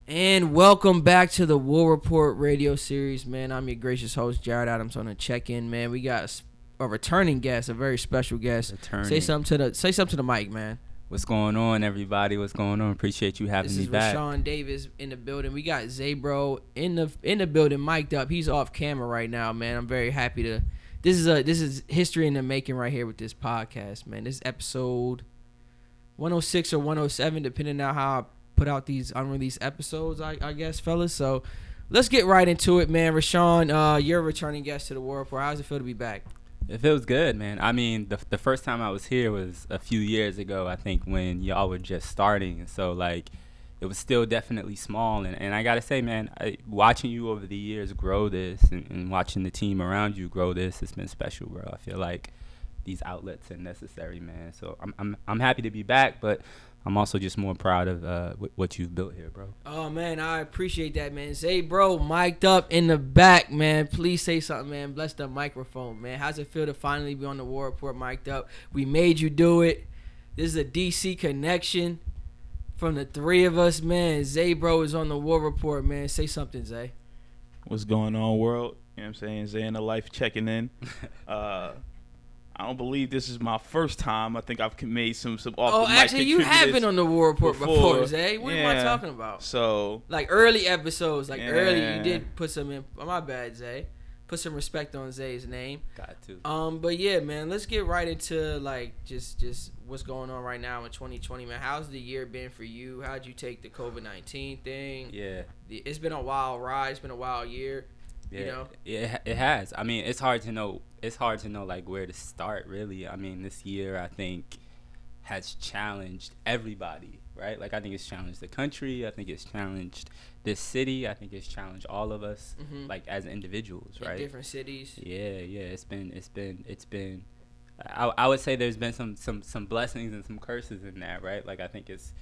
And welcome back to the War Report radio series, man. I'm your gracious host, Jarrett Adams, on the check-in, man. We got a returning guest, a very special guest. Say something to the mic, man. What's going on, everybody? What's going on? Appreciate you having me back. This is Rashawn Davis in the building. We got Zaybro in the building, mic'd up. He's off camera right now, man. I'm very happy to. This is history in the making right here with this podcast, man. This is episode 106 or 107, depending on how I put out these unreleased episodes, I guess, fellas. So let's get right into it, man. Rashawn, you're a returning guest to the War Report. How does it feel to be back? It feels good, man. I mean, the first time I was here was a few years ago, I think, when y'all were just starting. So, like, it was still definitely small. And I got to say, man, watching you over the years grow this and watching the team around you grow this, it's been special, bro. I feel like these outlets are necessary, man. So I'm happy to be back, but I'm also just more proud of what you've built here, bro. Oh, man, I appreciate that, man. Zaybro, mic'd up in the back, man. Please say something, man. Bless the microphone, man. How's it feel to finally be on the War Report mic'd up? We made you do it. This is a DC connection from the three of us, man. Zaybro is on the War Report, man. Say something, Zay. What's going on, world? You know what I'm saying? Zay in the life checking in. I don't believe this is my first time. I think I've made some off the mic. Oh, actually, you have been on the War Report before, Zay. What am I talking about? So, like early episodes, early, you did put some in. Oh, my bad, Zay. Put some respect on Zay's name. Got to. But yeah, man, let's get right into just what's going on right now in 2020, man. How's the year been for you? How'd you take the COVID-19 thing? Yeah, it's been a wild ride. It's been a wild year. Yeah, you know? It has. I mean, it's hard to know. It's hard to know like where to start, really. I mean, this year I think has challenged everybody, right? Like, I think it's challenged the country. I think it's challenged this city. I think it's challenged all of us, like as individuals, right? In different cities. Yeah. It's been. I would say there's been some blessings and some curses in that, right? Like, I think it's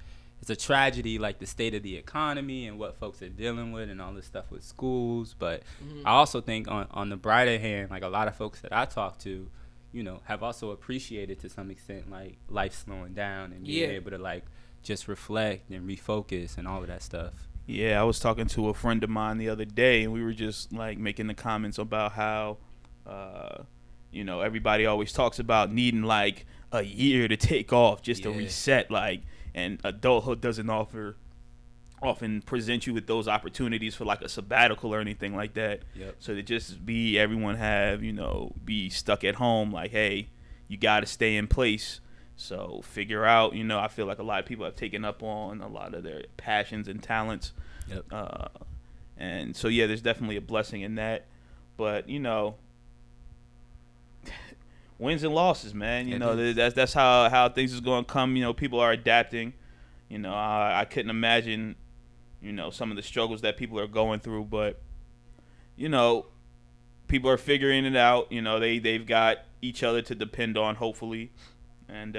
a tragedy, like the state of the economy and what folks are dealing with and all this stuff with schools. But I also think on the brighter hand, like a lot of folks that I talk to, you know, have also appreciated to some extent, like life slowing down and being able to like just reflect and refocus and all of that stuff. Yeah, I was talking to a friend of mine the other day, and we were just like making the comments about how, you know, everybody always talks about needing like a year to take off just to reset, like. And adulthood doesn't often present you with those opportunities for like a sabbatical or anything like that. Yep. So to just be stuck at home, like, hey, you got to stay in place. So figure out, you know, I feel like a lot of people have taken up on a lot of their passions and talents. Yep. And so, yeah, there's definitely a blessing in that. But, you know, wins and losses, man. You know, that's how things is going to come. You know, people are adapting. You know, I couldn't imagine, you know, some of the struggles that people are going through. But, you know, people are figuring it out. You know, they've got each other to depend on, hopefully. And,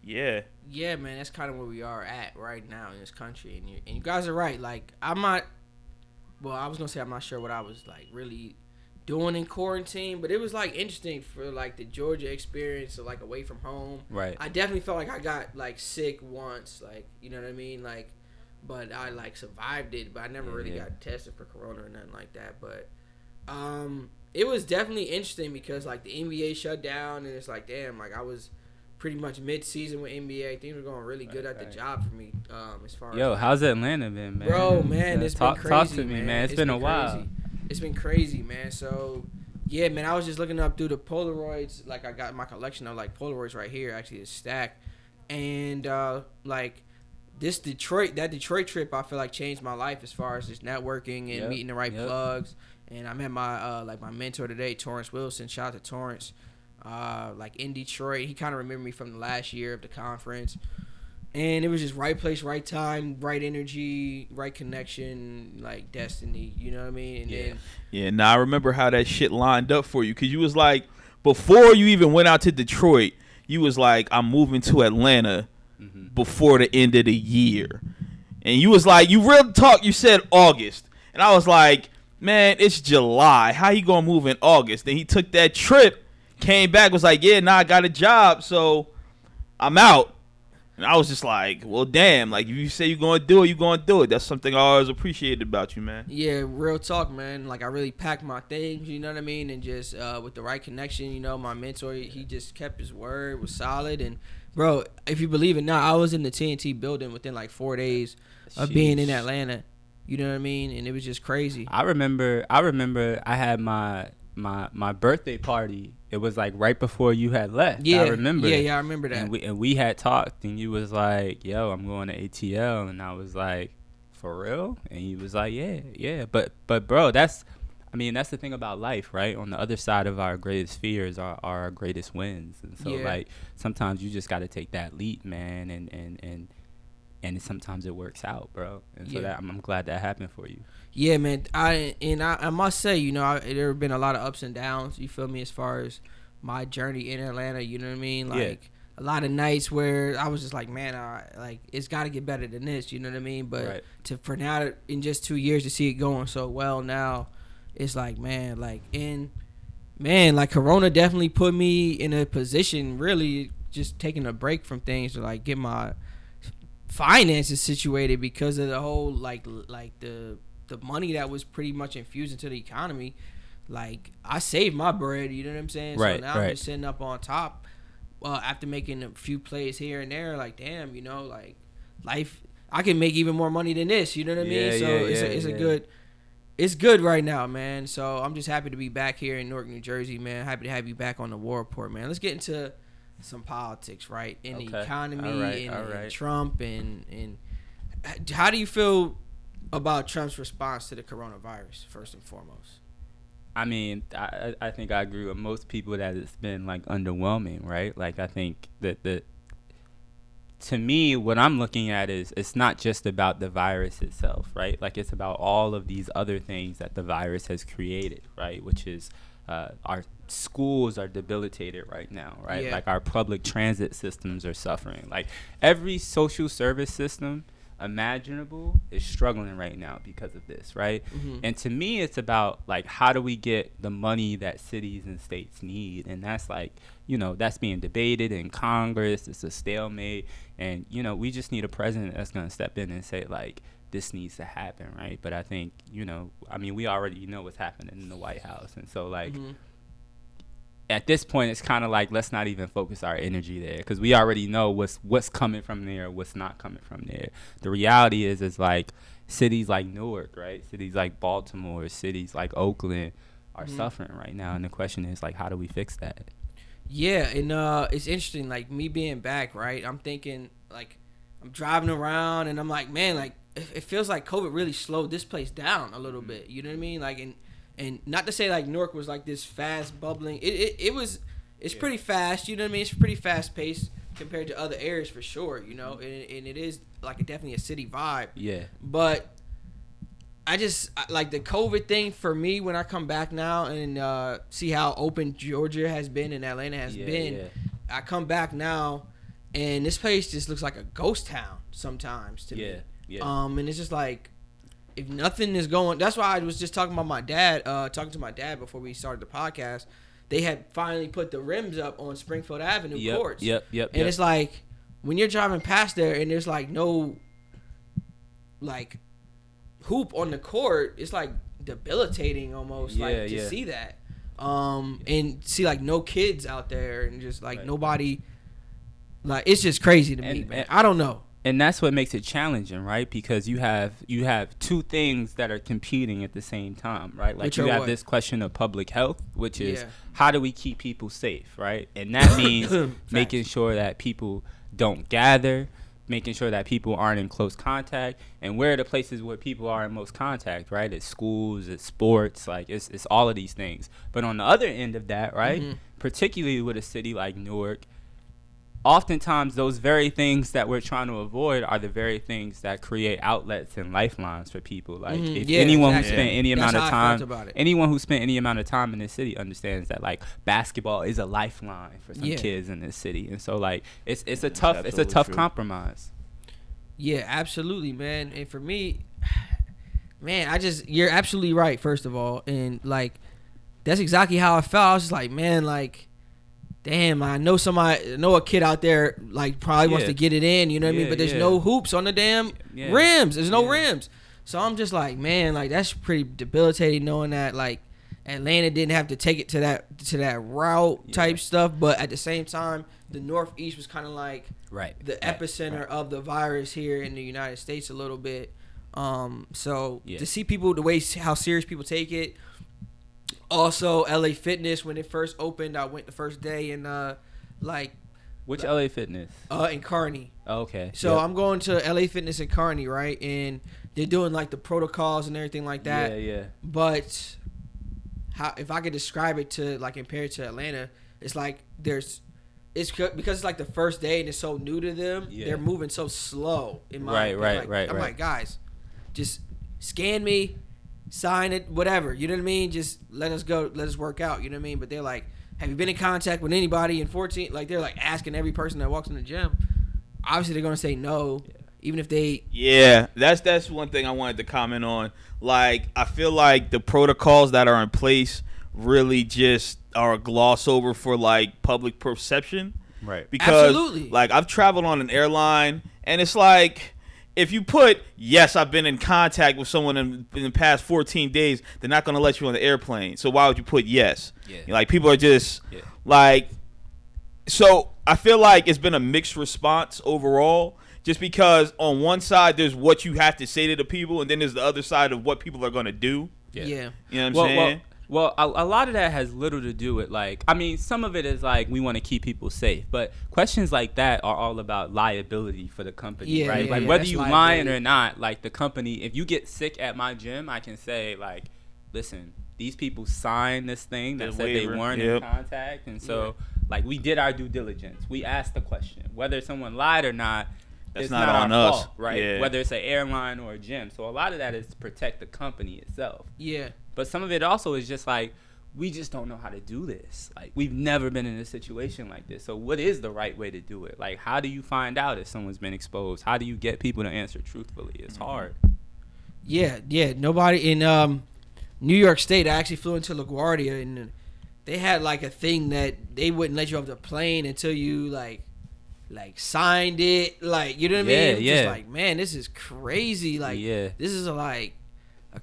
yeah. Yeah, man, that's kind of where we are at right now in this country. And you guys are right. Like, I was going to say I'm not sure what I was, like, really doing in quarantine, but it was like interesting for like the Georgia experience of like away from home. Right. I definitely felt like I got like sick once, like, you know what I mean, like, but I like survived it, but I never really got tested for corona or nothing like that. But it was definitely interesting because like the NBA shut down, and it's like, damn, like I was pretty much mid-season with NBA. Things were going really good at the job for me. As far as how's Atlanta been, man? Bro, man, it's been crazy. Talk to me, man. It's been a while. It's been crazy, man. So, yeah, man, I was just looking up through the Polaroids. Like, I got my collection of, like, Polaroids right here. Actually, it's stacked. And, like, that Detroit trip, I feel like changed my life as far as just networking and meeting the right plugs. And I met my, my mentor today, Torrance Wilson. Shout out to Torrance. Like, in Detroit. He kind of remembered me from the last year of the conference. And it was just right place, right time, right energy, right connection, like destiny. You know what I mean? And then, I remember how that shit lined up for you. Because you was like, before you even went out to Detroit, you was like, I'm moving to Atlanta before the end of the year. And you was like, you real talk, you said August. And I was like, man, it's July. How you going to move in August? Then he took that trip, came back, was like, I got a job, so I'm out. And I was just like, well, damn, like, if you say you're going to do it, you're going to do it. That's something I always appreciated about you, man. Yeah, real talk, man. Like, I really packed my things, you know what I mean? And just with the right connection, you know, my mentor, he just kept his word, was solid. And, bro, if you believe it not, I was in the TNT building within, like, 4 days of being in Atlanta. You know what I mean? And it was just crazy. I remember I had my birthday party. It was like right before you had left. Yeah, I remember. Yeah, I remember that. And we had talked, and you was like, "Yo, I'm going to ATL," and I was like, "For real?" And he was like, "Yeah." But bro, that's the thing about life, right? On the other side of our greatest fears are our greatest wins, and so like sometimes you just got to take that leap, man, and sometimes it works out, bro. And so that I'm glad that happened for you. Yeah, man. I must say, you know, there have been a lot of ups and downs. You feel me? As far as my journey in Atlanta, you know what I mean? Like a lot of nights where I was just like, man, it's got to get better than this. You know what I mean? But for now, in just 2 years to see it going so well now, it's like, man, like Corona definitely put me in a position, really just taking a break from things to like get my finances situated because of the whole like the money that was pretty much infused into the economy. Like, I saved my bread, you know what I'm saying? So now I'm just sitting up on top after making a few plays here and there. Like, damn, you know, like life, I can make even more money than this, you know what I mean? So it's good right now, man. So I'm just happy to be back here in Newark, New Jersey, man. Happy to have you back on the war report, man. Let's get into some politics, right? In the economy and Trump and how do you feel about Trump's response to the coronavirus, first and foremost? I mean, I think I agree with most people that it's been like underwhelming, right? Like, I think that to me, what I'm looking at is it's not just about the virus itself, right? Like, it's about all of these other things that the virus has created, right? Which is our schools are debilitated right now, right? Like, our public transit systems are suffering. Like, every social service system imaginable is struggling right now because of this, right? And to me, it's about like, how do we get the money that cities and states need? And that's like, you know, that's being debated in Congress. It's a stalemate, and you know, we just need a president that's going to step in and say like, this needs to happen, right? But I think, you know, I mean, we already know what's happening in the White House, and so like at this point, it's kind of like, let's not even focus our energy there, because we already know what's coming from there, what's not coming from there. The reality is like cities like Newark, right? Cities like Baltimore, cities like Oakland are suffering right now, and the question is like, how do we fix that? Yeah, and it's interesting, like me being back, right? I'm thinking like I'm driving around, and I'm like, man, like it feels like COVID really slowed this place down a little bit. You know what I mean? Like, and not to say like Newark was like this fast bubbling. It's pretty fast. You know what I mean? It's pretty fast paced compared to other areas for sure. You know, and it is like definitely a city vibe. Yeah. But I just like the COVID thing for me when I come back now and see how open Georgia has been and Atlanta has been. Yeah. I come back now, and this place just looks like a ghost town sometimes to me. Yeah. And it's just like, if nothing is going, that's why I was just talking to my dad before we started the podcast. They had finally put the rims up on Springfield Avenue courts. Yep. And it's like, when you're driving past there and there's like no like hoop on the court, it's like debilitating almost to see that. And see like no kids out there and just like nobody, like it's just crazy to me, man. I don't know. And that's what makes it challenging, right? Because you have two things that are competing at the same time, right? Like, you have this question of public health, which is how do we keep people safe, right? And that means making sure that people don't gather, making sure that people aren't in close contact. And where are the places where people are in most contact, right? It's schools, it's sports, like it's all of these things. But on the other end of that, right, particularly with a city like Newark, oftentimes those very things that we're trying to avoid are the very things that create outlets and lifelines for people. Like, if anyone who spent any amount of time, anyone who spent any amount of time in this city understands that like basketball is a lifeline for some kids in this city. And so like it's a tough compromise. Yeah, absolutely, man. And for me, man, you're absolutely right, first of all. And like, that's exactly how I felt. I was just like, man, like, damn, I know a kid out there like probably wants to get it in, you know what I mean? But there's no hoops on the damn rims. There's no rims. So I'm just like, man, like that's pretty debilitating knowing that like Atlanta didn't have to take it to that route type stuff, but at the same time, the Northeast was kind of like the epicenter of the virus here in the United States a little bit. So to see people the way how serious people take it. Also, LA Fitness when it first opened, I went the first day and which LA Fitness? In Kearney. Oh, okay. So I'm going to LA Fitness in Kearney, right? And they're doing like the protocols and everything like that. Yeah. But if I could describe it to like compare it to Atlanta, it's like it's because it's like the first day and it's so new to them. Yeah. They're moving so slow. In my right. I'm like, guys, just scan me, sign it, whatever. You know what I mean? Just let us go, let us work out. You know what I mean? But they're like, have you been in contact with anybody in 14? Like they're like asking every person that walks in the gym. Obviously, they're gonna say no. Yeah. Even if they that's one thing I wanted to comment on. Like I feel like the protocols that are in place really just are a gloss over for like public perception. Right. Because absolutely. Like I've traveled on an airline and it's like if you put yes, I've been in contact with someone in the past 14 days, they're not going to let you on the airplane. So why would you put yes? Yeah. Like people are just like so I feel like it's been a mixed response overall. Just because on one side there's what you have to say to the people, and then there's the other side of what people are going to do. Yeah. You know what I'm saying? Well, a lot of that has little to do with like, I mean, some of it is like we want to keep people safe, but questions like that are all about liability for the company, right? Like whether you lying or not, like the company, if you get sick at my gym, I can say like, listen, these people signed this thing that said they weren't in contact, and so like we did our due diligence. We asked the question whether someone lied or not. That's it's not our on us, fault, right? Yeah. Whether it's an airline or a gym. So a lot of that is to protect the company itself. Yeah. But some of it also is just like, we just don't know how to do this. Like, we've never been in a situation like this. So what is the right way to do it? Like, how do you find out if someone's been exposed? How do you get people to answer truthfully? It's hard. Yeah. Nobody in New York State, I actually flew into LaGuardia, and they had like a thing that they wouldn't let you off the plane until you like signed it, like, you know what I mean? Yeah. Just like, man, this is crazy. Like, this is a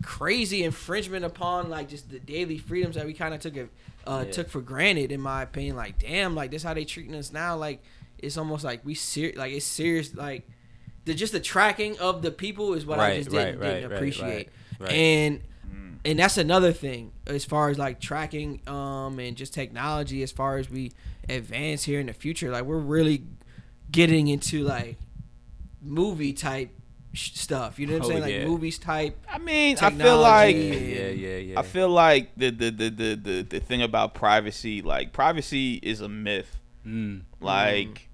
crazy infringement upon like just the daily freedoms that we kind of took for granted, in my opinion. Like, damn, like this how they treating us now. Like, it's almost like it's serious. Like, the tracking of the people is what I just didn't appreciate. Right. And that's another thing as far as like tracking and just technology. As far as we advance here in the future, like we're really getting into like movie type stuff, you know what I'm saying? Like movies type. I mean, technology. I feel like the thing about privacy, like privacy is a myth. Like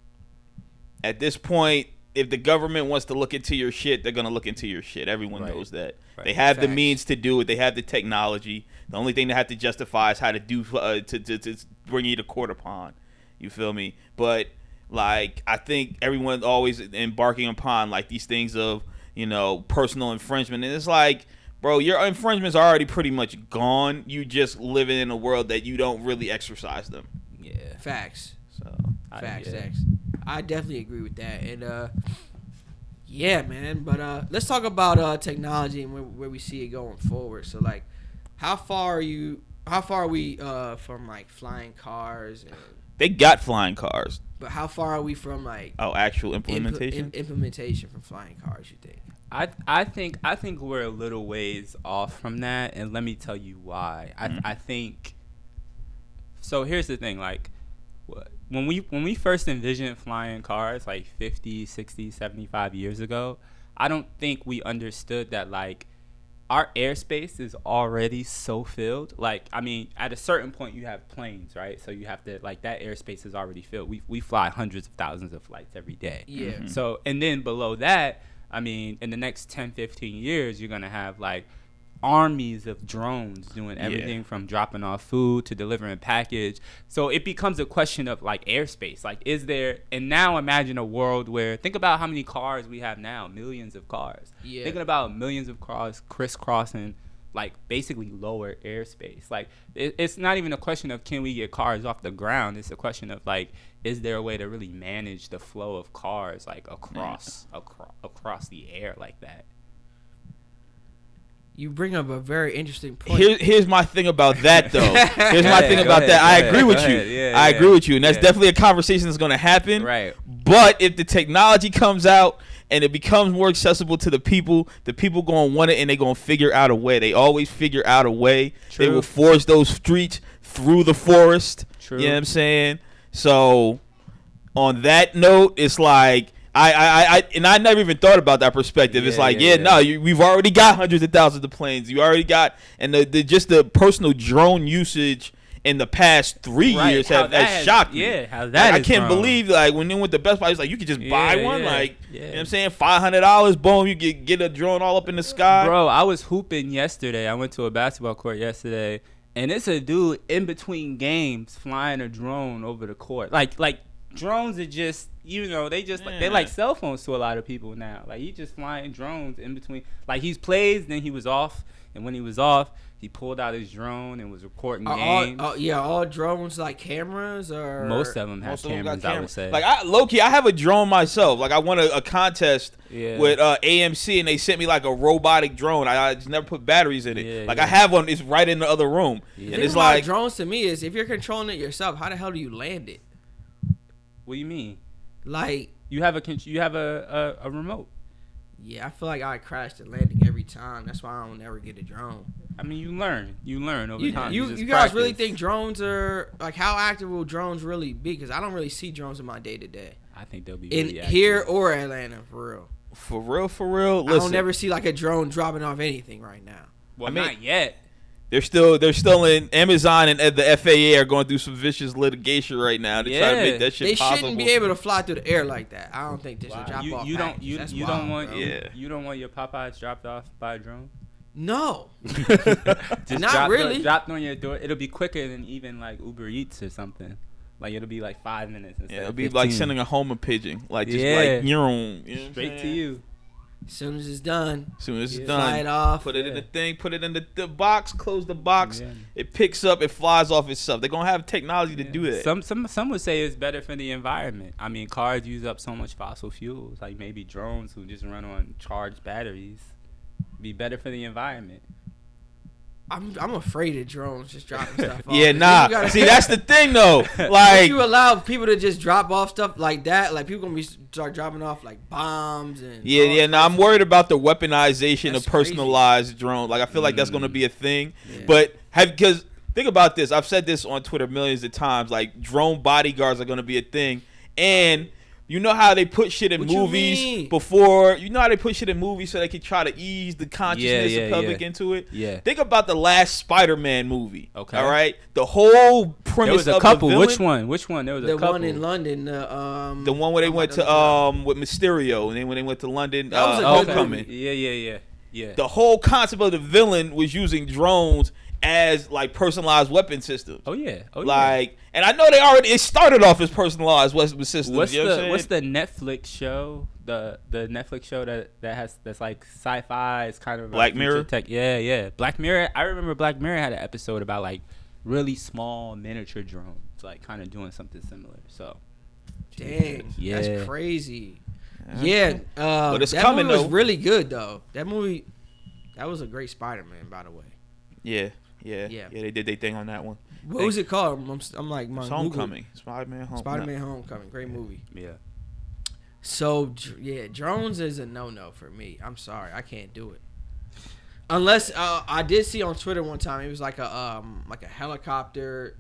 at this point, if the government wants to look into your shit, they're gonna look into your shit. Everyone knows that. They have the means to do it. They have the technology. The only thing they have to justify is how to do to bring you to court upon. You feel me? But like, I think everyone's always embarking upon like these things of, you know, personal infringement, and it's like, bro, your infringement's already pretty much gone. You just living in a world that you don't really exercise them. Yeah. Facts. So Facts. I definitely agree with that. And yeah, man. But let's talk about technology and where we see it going forward. So like, how far are we from like flying cars? And they got flying cars. But how far are we from like actual implementation? Implementation from flying cars, you think? I think we're a little ways off from that, and let me tell you why. I think so. Here's the thing, like when we first envisioned flying cars like 50, 60, 75 years ago, I don't think we understood that like our airspace is already so filled. Like, I mean, at a certain point you have planes, right? So you have to, like, that airspace is already filled. We fly hundreds of thousands of flights every day. Yeah. Mm-hmm. So, and then below that, I mean, in the next 10, 15 years, you're going to have, like, armies of drones doing everything from dropping off food to delivering a package. So it becomes a question of like airspace. Like, is there, and now imagine a world where, think about how many cars we have now, millions of cars. Thinking about millions of cars crisscrossing like basically lower airspace. Like it's not even a question of can we get cars off the ground. It's a question of like, is there a way to really manage the flow of cars like across the air like that? You bring up a very interesting point. Here's my thing about that, though. Here's my thing about that. I agree with you. I agree with you. And that's definitely a conversation that's going to happen. Right. But if the technology comes out and it becomes more accessible to the people going to want it, and they're going to figure out a way. They always figure out a way. True. They will force those streets through the forest. True. You know what I'm saying? So on that note, it's like, I never even thought about that perspective. It's like, we've already got hundreds of thousands of planes. You already got, and the personal drone usage in the past 3 years has shocked me. Yeah, how that I can't believe, like, when they went to Best Buy, it's like you could just buy one, you know what I'm saying, $500, boom, you get a drone all up in the sky. Bro, I was hooping yesterday. I went to a basketball court yesterday, and it's a dude in between games flying a drone over the court. Like drones are just, they're like cell phones to a lot of people now. Like, he just flying drones in between. Like, he's plays, then he was off, and when he was off, he pulled out his drone and was recording games. All drones like cameras, or most of them have cameras, I would say. Like, low-key, I have a drone myself. Like, I won a contest with AMC, and they sent me like a robotic drone. I just never put batteries in it. I have one. It's right in the other room. And it's like, drones to me is, if you're controlling it yourself, how the hell do you land it? What do you mean? Like, you have a remote. Yeah, I feel like I crash the landing every time. That's why I don't ever get a drone. I mean, you learn over time. You guys really think drones are, like, how active will drones really be? Because I don't really see drones in my day to day. I think they'll be really active. Here or Atlanta, for real. For real. Listen, I don't ever see like a drone dropping off anything right now. Well, not yet. They're still in Amazon, and the FAA are going through some vicious litigation right now to try to make that shit possible. They shouldn't be able to fly through the air like that. I don't think they should drop off. You don't want your Popeyes dropped off by a drone? No. Just not really. Dropped on your door. It'll be quicker than even like Uber Eats or something. Like, it'll be like 5 minutes. It'll be 15. Like sending a home pigeon. Like, just straight to you. As soon as it's done. Fly it off. Put it in the thing. Put it in the box. Close the box. Yeah. It picks up. It flies off itself. They're gonna have technology to do that. Some would say it's better for the environment. I mean, cars use up so much fossil fuels. Like, maybe drones who just run on charged batteries be better for the environment. I'm afraid of drones just dropping stuff off. Yeah, nah. See, that's the thing, though. Like, if you allow people to just drop off stuff like that, like, people gonna start dropping off like bombs and. Yeah. Now I'm worried about the weaponization of personalized drones. Like, I feel like that's gonna be a thing. Yeah. But because think about this, I've said this on Twitter millions of times. Like, drone bodyguards are gonna be a thing, and. You know how they put shit in movies before? You know how they put shit in movies so they can try to ease the consciousness of public into it? Yeah. Think about the last Spider-Man movie. Okay. All right? The whole premise of there was a couple. The villain, Which one? There was a couple. The one in London. The one where they went to with Mysterio, and then when they went to London, that was a good Homecoming. Yeah. The whole concept of the villain was using drones as like personalized weapon systems. Oh yeah. And I know it started off as personalized weapon systems. What's the Netflix show? The Netflix show that's like sci-fi. It's kind of Black Mirror. Tech. Yeah. Black Mirror. I remember Black Mirror had an episode about like really small miniature drones, like kind of doing something similar. So. Dang. Yeah. That's crazy. Yeah. But it's that coming movie was though. really good though. That was a great Spider-Man, by the way. Yeah, they did their thing on that one. What was it called? I'm like, it's Homecoming. Spider-Man Homecoming. Great movie. Yeah. So, drones is a no-no for me. I'm sorry. I can't do it. Unless, I did see on Twitter one time, it was like a helicopter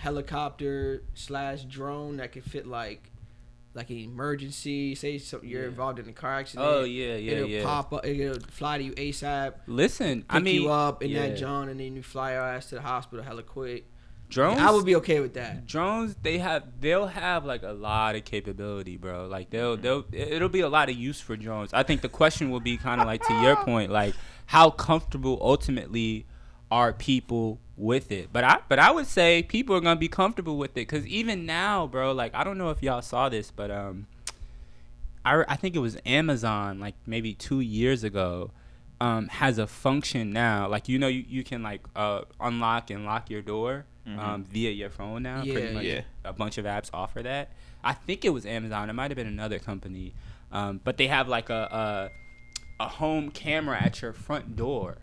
/ drone that could fit like an emergency. Say you're involved in a car accident. Oh yeah. It'll pop up. It'll fly to you ASAP. Listen, pick you up in that John, and then you fly your ass to the hospital hella quick. Drones, I would be okay with that. Drones, they'll have like a lot of capability, bro. Like it'll be a lot of use for drones. I think the question will be kind of like, to your point, like how comfortable ultimately are people with it. But I would say people are gonna be comfortable with it, because even now, bro, like, I don't know if y'all saw this, but I think it was Amazon, like maybe 2 years ago, has a function now. Like, you can like unlock and lock your door via your phone now. Pretty much a bunch of apps offer that. I think it was Amazon. It might have been another company. But they have like a home camera at your front door.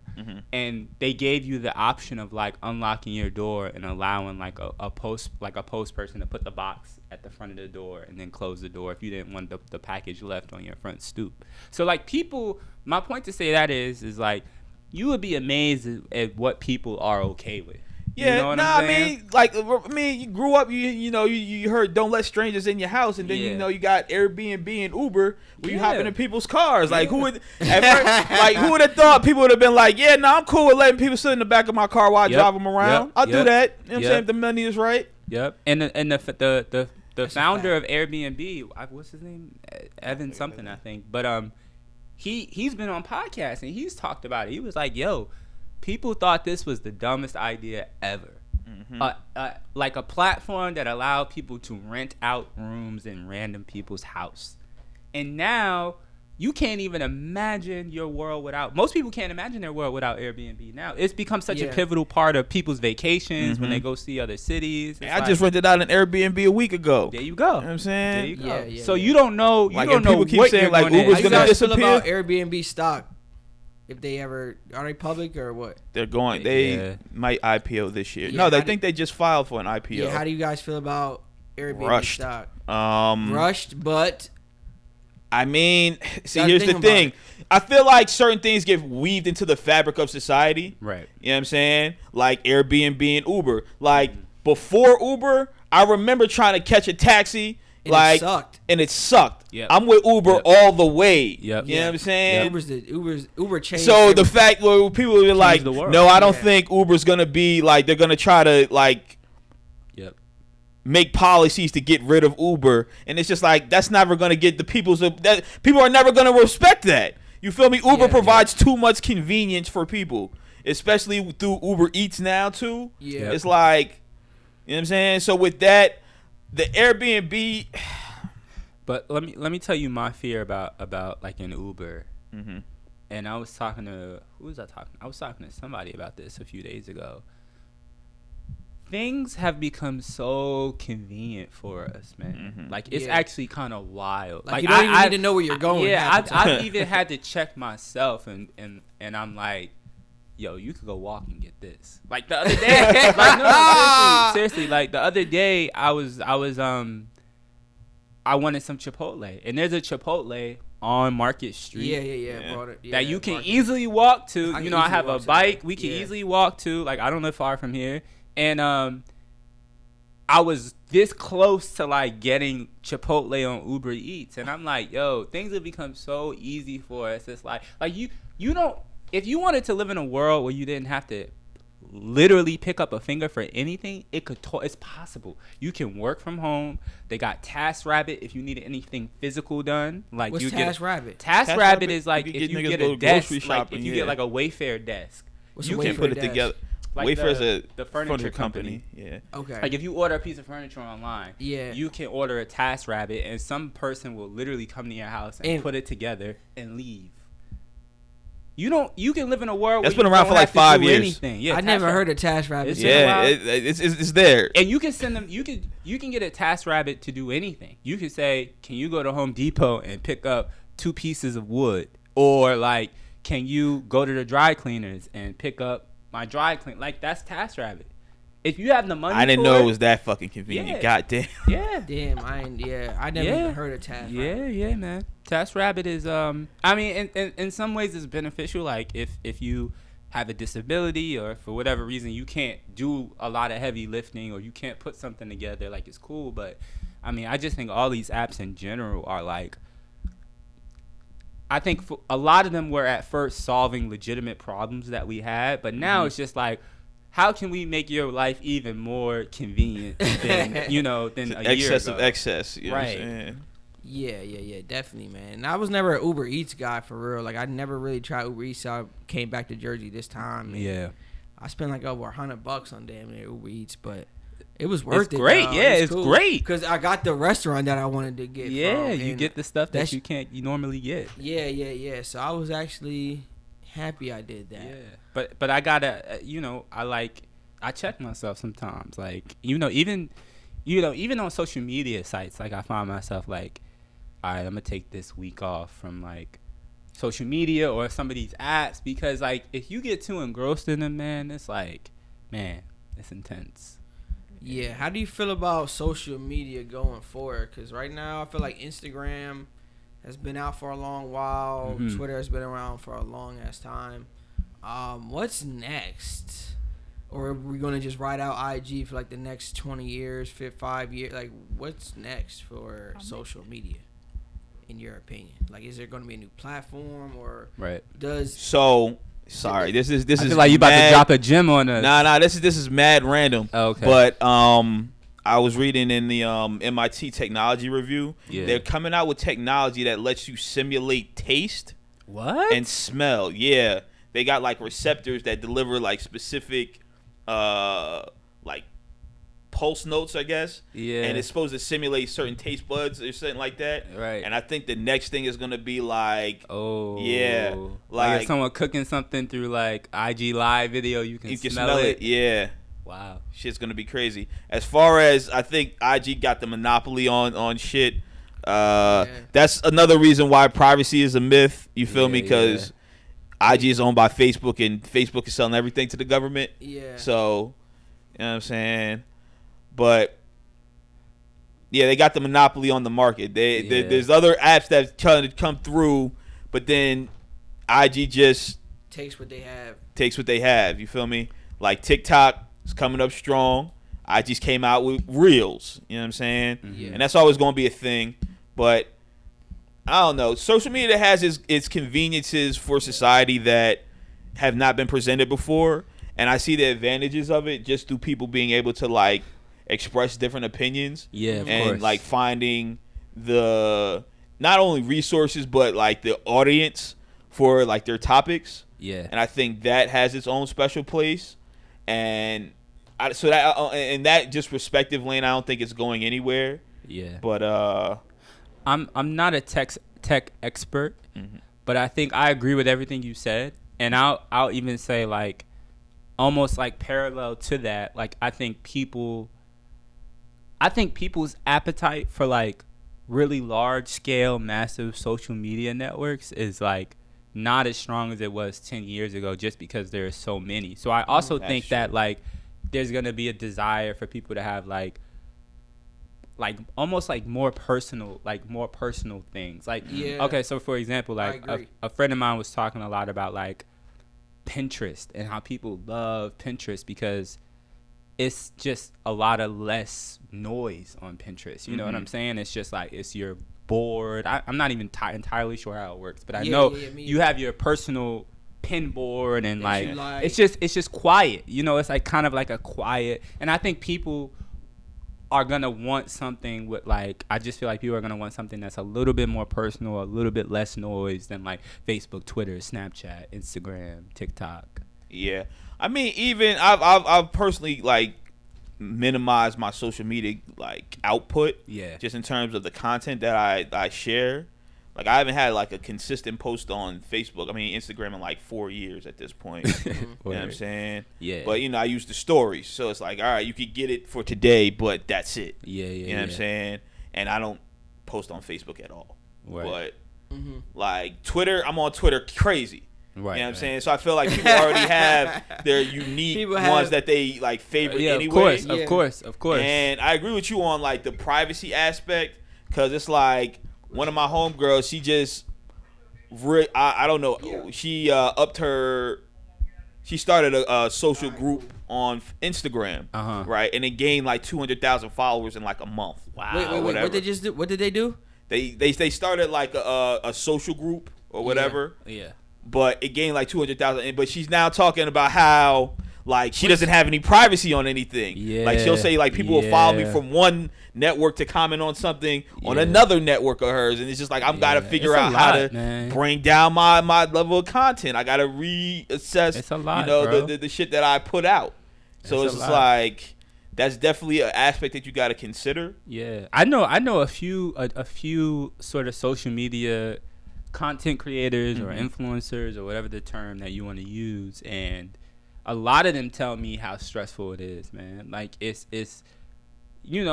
And they gave you the option of like unlocking your door and allowing like a post person to put the box at the front of the door and then close the door if you didn't want the package left on your front stoop. So like people, my point to say that is like you would be amazed at what people are okay with. Yeah, you know what I'm saying? You grew up, you heard "Don't let strangers in your house," and then you got Airbnb and Uber where you hop into people's cars. Like who would have thought people would have been like, "Yeah, no, I'm cool with letting people sit in the back of my car while I drive them around. I'll do that." You know what I'm saying? If the money is right. Yep. And the founder of Airbnb, what's his name? Evan something, I think. But he's been on podcasts and he's talked about it. He was like, "Yo, people thought this was the dumbest idea ever. Like a platform that allowed people to rent out rooms in random people's house. And now you can't even imagine your world without. Most people can't imagine their world without Airbnb now. It's become such a pivotal part of people's vacations when they go see other cities. I just rented out an Airbnb a week ago. There you go. You know what I'm saying? There you go. Yeah, so you don't know. You don't know people keep what saying you're like gonna Uber's How you gonna guys feel disappear. about Airbnb stock? If they ever are they public or what? They're going. They might IPO this year. Yeah, No, they think they just filed for an IPO. Yeah. How do you guys feel about Airbnb Rushed. stock? Rushed, but I mean, see, gotta here's think the about thing. it. I feel like certain things get weaved into the fabric of society. Right. You know what I'm saying? Like Airbnb and Uber. Like before Uber, I remember trying to catch a taxi. And it sucked. Yep. I'm with Uber all the way. Yep. You know what I'm saying? Uber changed. So everything. the fact where people were like, the world. no, I don't think Uber's gonna be like they're gonna try to like make policies to get rid of Uber, and it's just like that's never gonna get the people are never gonna respect that. You feel me? Uber provides too much convenience for people, especially through Uber Eats now too. Yeah. It's like, you know what I'm saying? So with that, the Airbnb. But let me tell you my fear about like an Uber. And I was talking to who was I talking? I was talking to somebody about this a few days ago. Things have become so convenient for us, man. Like it's actually kind of wild. Like you don't even need to know where you're going. I've even had to check myself, and I'm like, yo, you could go walk and get this. Like the other day, like no, seriously, like the other day, I wanted some Chipotle, and there's a Chipotle on Market Street. That you can easily walk to. I have a bike. We can easily walk to. Like I don't live far from here. And I was this close to like getting Chipotle on Uber Eats, and I'm like, yo, things have become so easy for us. It's like you don't. If you wanted to live in a world where you didn't have to literally pick up a finger for anything, it's possible. You can work from home. They got TaskRabbit if you need anything physical done. Like what's TaskRabbit? TaskRabbit is like if you get a desk, like if you get like a Wayfair desk, you can put it together. Like Wayfair is the furniture company. Yeah. Okay. Like if you order a piece of furniture online, you can order a TaskRabbit, and some person will literally come to your house and put it together and leave. You can live in a world that's where been you around don't for like have to 5 do years. Anything. Yeah, I never heard of TaskRabbit. It's there. And you can send them. You can get a TaskRabbit to do anything. You can say, can you go to Home Depot and pick up 2 pieces of wood, or like, can you go to the dry cleaners and pick up my dry clean? Like that's TaskRabbit. If you have the money, I didn't know it was that fucking convenient. Yeah. Goddamn. Yeah. Damn. I never even heard of TaskRabbit. Yeah, man. TaskRabbit is I mean, in some ways it's beneficial. Like if you have a disability or for whatever reason you can't do a lot of heavy lifting or you can't put something together, like it's cool. But I mean, I just think all these apps in general are like, I think a lot of them were at first solving legitimate problems that we had, but now it's just like, how can we make your life even more convenient than than a year ago? Excess of excess, you know right? What I'm saying? Yeah, definitely, man. And I was never an Uber Eats guy for real. Like I never really tried Uber Eats. So I came back to Jersey this time. Yeah, I spent like over $100 on damn near Uber Eats, but it was worth it. Great, it's cool. great because I got the restaurant that I wanted to get. You get the stuff that you normally get. Yeah. So I was actually happy I did that. Yeah, but I gotta, I check myself sometimes. Like, even on social media sites, like I find myself like, all right, I'm gonna take this week off from like social media or some of these apps, because like if you get too engrossed in them, man, it's like, man, it's intense. Yeah, how do you feel about social media going forward? Because right now I feel like Instagram has been out for a long while. Mm-hmm. Twitter has been around for a long ass time. What's next? Or are we going to just ride out IG for like the next 20 years, 5 years? Like, what's next for social media, in your opinion? Like, is there going to be a new platform, or does... So... Sorry, this is. I feel like you about to drop a gem on us. Nah. This is mad random. Oh, okay. But I was reading in the MIT technology review. Yeah. They're coming out with technology that lets you simulate taste. What? And smell. Yeah, they got like receptors that deliver like specific, like pulse notes, I guess. Yeah. And it's supposed to simulate certain taste buds or something like that. Right. And I think the next thing is gonna be like, yeah, like if someone cooking something through like IG live video, you can smell it. Yeah. Wow. Shit's gonna be crazy. As far as I think IG got the monopoly on shit. That's another reason why privacy is a myth. You feel me? Because IG is owned by Facebook, and Facebook is selling everything to the government. Yeah. So, you know what I'm saying? But yeah, they got the monopoly on the market. There's other apps that trying to come through, but then IG just takes what they have. You feel me? Like TikTok is coming up strong. I just came out with Reels. You know what I'm saying? Yeah. And that's always going to be a thing. But I don't know. Social media has its conveniences for society that have not been presented before. And I see the advantages of it just through people being able to like express different opinions. Yeah, of and course. Like finding the not only resources but like the audience for like their topics. Yeah. And I think that has its own special place. And so that in that just respective lane, I don't think it's going anywhere. Yeah. But I'm not a tech expert, but I think I agree with everything you said, and I'll even say like almost like parallel to that. Like I think people's appetite for like really large scale, massive social media networks is like not as strong as it was 10 years ago, just because there are so many. So I also think that like there's gonna be a desire for people to have like almost like more personal things. Like okay, so for example, like a friend of mine was talking a lot about like Pinterest and how people love Pinterest because it's just a lot of less noise on Pinterest. You know what I'm saying? It's just like you're bored. I'm not even entirely sure how it works, but I know you have your personal pin board and like it's just quiet. You know, it's like kind of like a quiet. And I think people are gonna want something with like, I just feel like people are gonna want something that's a little bit more personal, a little bit less noise than like Facebook, Twitter, Snapchat, Instagram, TikTok. Yeah, I mean, even I've personally like minimized my social media like output. Yeah. Just in terms of the content that I share. Like I haven't had like a consistent post on Facebook. I mean Instagram in like 4 years at this point. You know what I'm saying? Yeah. But I use the stories, so it's like, all right, you could get it for today, but that's it. Yeah. You know what I'm saying? And I don't post on Facebook at all. Right. But like Twitter, I'm on Twitter crazy. Right. You know what I'm saying? So I feel like people already have their unique ones that they like favorite anyway. Of course. And I agree with you on like the privacy aspect, because it's like one of my homegirls, she just, I don't know, she she started a social group on Instagram, right? And it gained like 200,000 followers in like a month. Wow. Wait, what did they just do? What did they do? They started like a social group or whatever. Yeah. But it gained like 200,000. But she's now talking about how like she doesn't have any privacy on anything. Yeah. Like she'll say like people will follow me from one network to comment on something on another network of hers, and it's just like I've got to figure out how to bring down my level of content. I got to reassess, it's a lot, the shit that I put out. So it's just like that's definitely an aspect that you got to consider. Yeah, I know a few sort of social media content creators or influencers or whatever the term that you want to use, and a lot of them tell me how stressful it is, man. Like it's you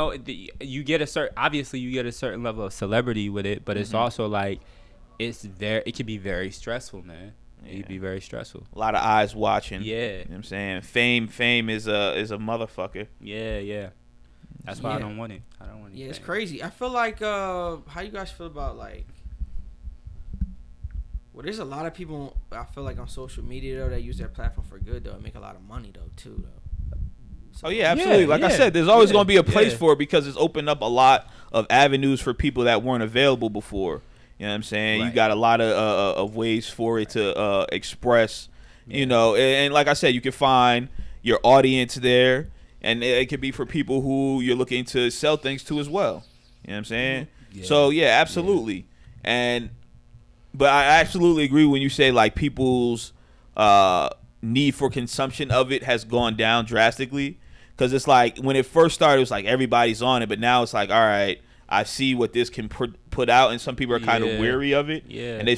get a certain level of celebrity with it, but it's also like it can be very stressful, man. It can be very stressful. A lot of eyes watching. Yeah. You know what I'm saying? Fame is a motherfucker. Yeah. That's why I don't want it. Yeah, it's crazy. I feel like how you guys feel about like, well, there's a lot of people I feel like on social media though that use their platform for good though and make a lot of money though too though. So, absolutely. Like I said, there's always going to be a place for it because it's opened up a lot of avenues for people that weren't available before. You know what I'm saying? Right. You got a lot of ways for it to express, you know, and like I said, you can find your audience there, and it could be for people who you're looking to sell things to as well. You know what I'm saying? Yeah. So, absolutely. Yeah. But I absolutely agree when you say, like, people's need for consumption of it has gone down drastically. Because it's like, when it first started, it was like everybody's on it, but now it's like, all right, I see what this can put out, and some people are kind of weary of it, and they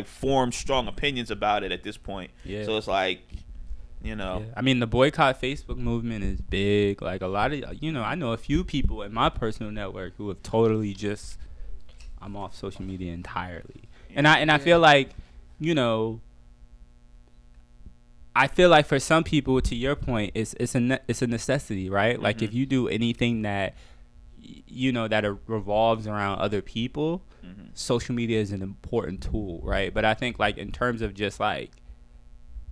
form strong opinions about it at this point. Yeah. So it's like, you know, I mean, the boycott Facebook movement is big. Like a lot of, I know a few people in my personal network who have totally just, I'm off social media entirely, and I feel like, I feel like for some people, to your point, it's a necessity, right? Like if you do anything that that revolves around other people, social media is an important tool, right? But I think like in terms of just like,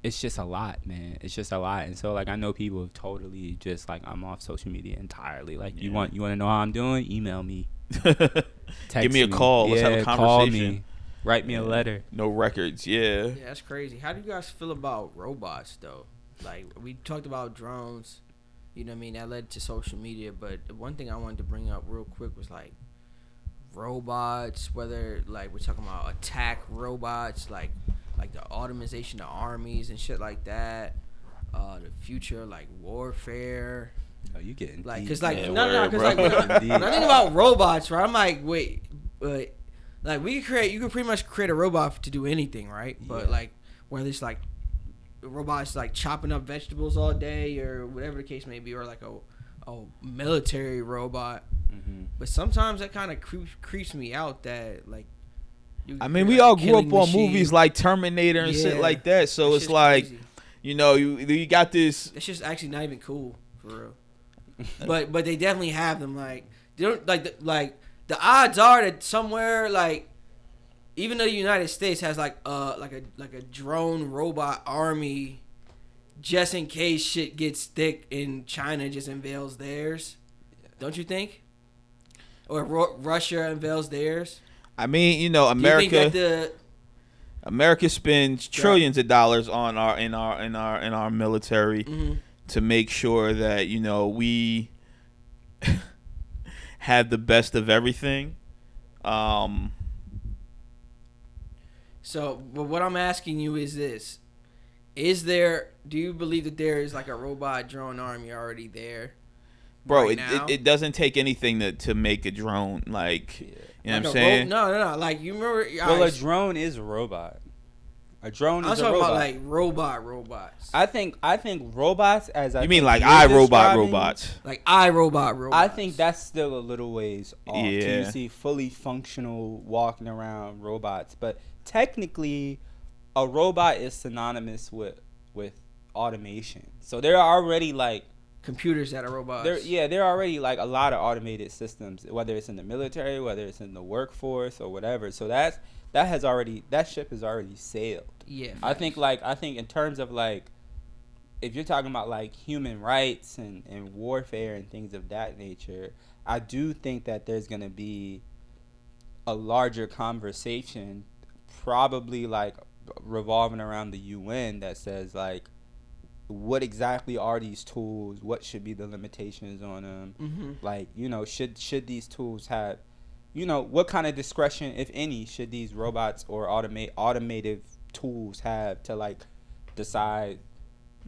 it's just a lot, man. It's just a lot. And so like I know people have totally just like, I'm off social media entirely. Like you want to know how I'm doing? Email me. Give me a call. Let's have a conversation. Call me. Write me a letter. No records. Yeah, that's crazy. How do you guys feel about robots though? Like we talked about drones. You know what I mean? That led to social media. But one thing I wanted to bring up real quick was like robots, whether like we're talking about attack robots, like the automation of armies and shit like that. The future, like warfare. Oh, you getting like, deep. Cause like because like when I think about robots, right? I'm like, wait, but like you can pretty much create a robot to do anything, right? But like whether it's like robots like chopping up vegetables all day or whatever the case may be, or like a military robot. But sometimes that kind of creeps me out that like. We all grew up on movies like Terminator and shit like that, so it's like, crazy. You got this. It's just actually not even cool for real. but they definitely have them. Like they don't like the odds are that somewhere like. Even though the United States has like a drone robot army, just in case shit gets thick and China just unveils theirs, don't you think? Or Russia unveils theirs. I mean, America. America spends trillions of dollars on our military to make sure that we have the best of everything. So, but what I'm asking you is this. Do you believe that there is like a robot drone army already there? Bro, it doesn't take anything to make a drone. Like, you know what I'm saying? No. Like, you remember... Well, a drone is a robot. A drone is a robot. I'm talking about like robots. I think robots as I. You mean like iRobot robots? Like iRobot robots. I think that's still a little ways off. Yeah. You see fully functional walking around robots, but technically, a robot is synonymous with automation. So there are already like computers that are robots. There are already like a lot of automated systems, whether it's in the military, whether it's in the workforce or whatever. So that ship has already sailed. Yeah. I think in terms of like, if you're talking about like human rights and warfare and things of that nature, I do think that there's gonna be a larger conversation, probably like revolving around the UN, that says like, what exactly are these tools? What should be the limitations on them? Mm-hmm. Like, should these tools have, what kind of discretion, if any, should these robots or automated tools have to like decide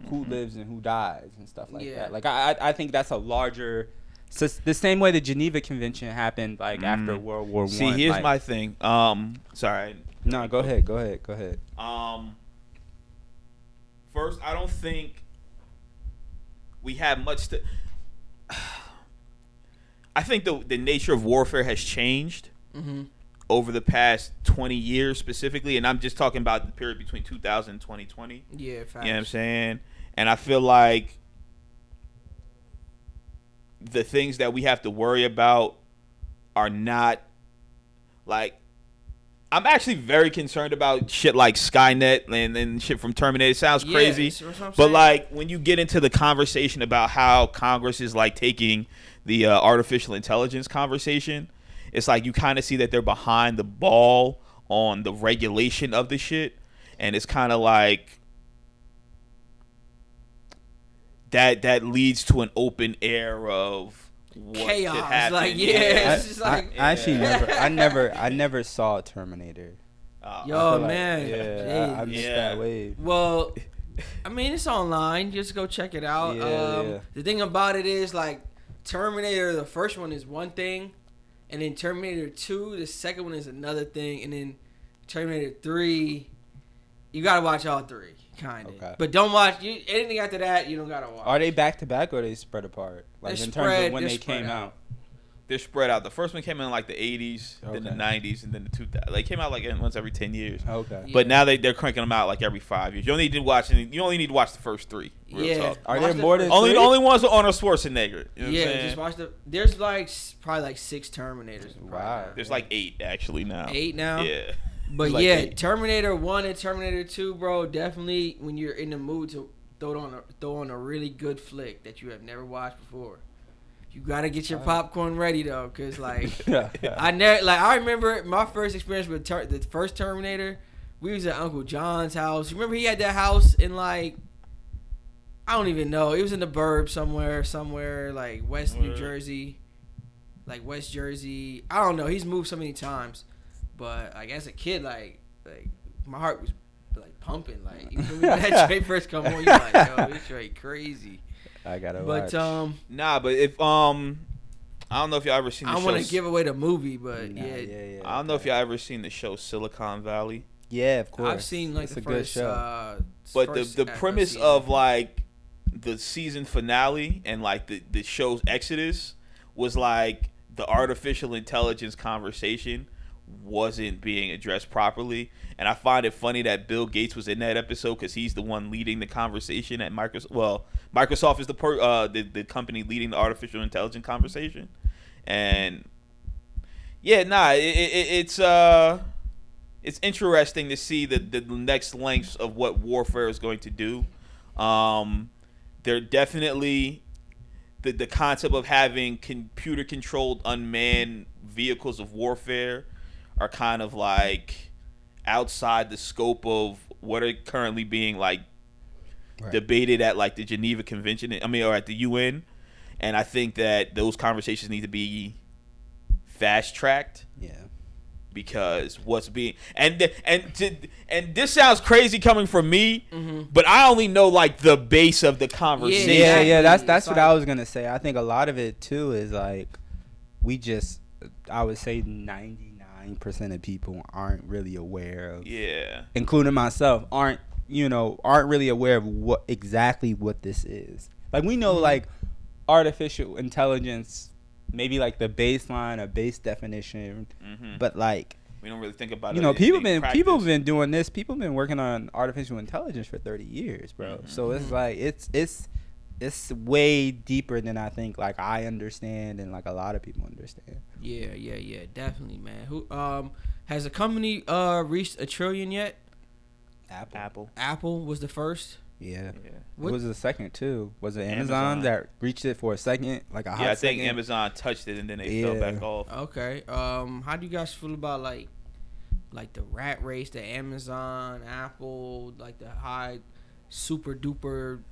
who lives and who dies and stuff like that? Like, I think that's a larger So it's the same way the Geneva Convention happened, like after World War I. See, here's my thing. Sorry. No, go ahead. First, I don't think we have much to. I think the nature of warfare has changed over the past 20 years specifically, and I'm just talking about the period between 2000 and 2020. Yeah, facts. You know what I'm saying? And I feel like the things that we have to worry about are not like. I'm actually very concerned about shit like Skynet and shit from Terminator. It sounds crazy, but like when you get into the conversation about how Congress is like taking the artificial intelligence conversation, it's like you kind of see that they're behind the ball on the regulation of the shit, and it's kind of like that leads to an open air of what chaos. Could happen. Like it's just like I actually never saw Terminator. Yo, like, man. I missed that wave. Well, I mean, it's online. Just go check it out. The thing about it is, like, Terminator, the first one is one thing, and then Terminator 2, the second one is another thing, and then Terminator 3, you gotta watch all three, kind of. Okay. But don't watch anything after that. You don't gotta watch. Are they back to back or are they spread apart? Like in terms of when they came out. They're spread out. The first one came in like the 80s, then the 90s, and then the 2000s. They came out like once every 10 years. Okay. But now they're cranking them out like every 5 years. You only need to watch the first three. Real talk. Are there more than the only ones are Arnold Schwarzenegger? You know just watch there's like probably like 6 Terminators. Wow. There's like 8 actually now. 8 now? Yeah. But like 8. Terminator 1 and Terminator 2, bro, definitely when you're in the mood to throw on a really good flick that you have never watched before. You gotta get your popcorn ready though, cause like I remember my first experience with the first Terminator. We was at Uncle John's house. Remember he had that house in like I don't even know. It was in the burbs somewhere like West New Jersey, like West Jersey. I don't know. He's moved so many times, but like as a kid, like my heart was like pumping. Like when that straight first come on, you're like, yo, this straight crazy. I gotta watch. But if I don't know if y'all ever seen the show. I want to give away the movie, but I don't know if y'all ever seen the show Silicon Valley. Yeah, of course. I've seen like it's the a first good show. But the premise of like the season finale and like the show's exodus was like the artificial intelligence conversation wasn't being addressed properly, and I find it funny that Bill Gates was in that episode because he's the one leading the conversation at Microsoft. Well, Microsoft is the company leading the artificial intelligence conversation, and it's interesting to see the next lengths of what warfare is going to do. They're definitely the concept of having computer controlled unmanned vehicles of warfare are kind of like outside the scope of what are currently being like debated at like the Geneva Convention. Or at the UN, and I think that those conversations need to be fast tracked. Yeah, because what's being and this sounds crazy coming from me, but I only know like the base of the conversation. Yeah. That's what I was gonna say. I think a lot of it too is like I would say 99% of people aren't really aware of, including myself, aren't really aware of what this is. Like we know like artificial intelligence, maybe like the baseline or base definition, but like we don't really think about it. People have been doing this. People have been working on artificial intelligence for 30 years, bro. So it's like it's way deeper than I think like I understand and like a lot of people understand. Yeah, definitely, man. Who has a company reached $1 trillion yet? Apple was the first. Yeah. What was the second too? Was it Amazon that reached it for a second, like a hot second? I think Amazon touched it and then they fell back off. Okay. How do you guys feel about like the rat race that Amazon, Apple, like the high super duper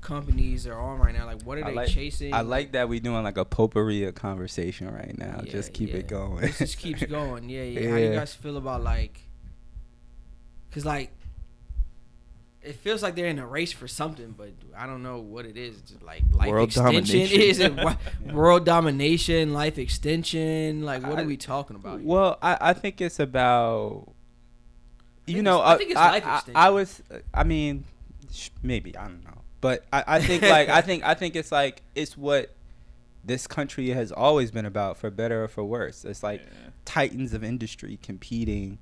companies are on right now? Like what are they chasing? I like that we're doing like a potpourri of conversation right now. Just keep it going. It just keeps going. Yeah. How do you guys feel about like, cause like It feels like they're in a race for something, but I don't know what it is. It's just like life World extension. domination. Is it world domination, life extension? Like, what are we talking about here? Well, I think it's about, I think it's life extension. Maybe, I don't know. But I think like I think it's like it's what this country has always been about, for better or for worse. It's like titans of industry competing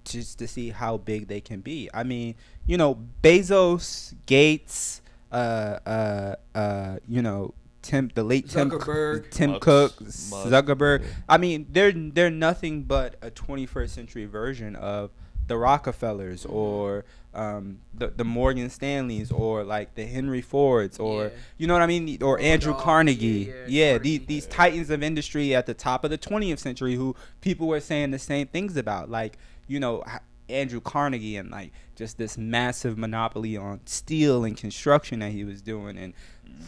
just to see how big they can be. I mean, Bezos, Gates, the late Zuckerberg. Tim Musk, Cook, Musk. Zuckerberg. I mean, they're nothing but a 21st century version of the Rockefellers or the Morgan Stanleys or like the Henry Fords or you know what I mean, or Andrew Carnegie. These titans of industry at the top of the 20th century who people were saying the same things about, like Andrew Carnegie and like just this massive monopoly on steel and construction that he was doing, and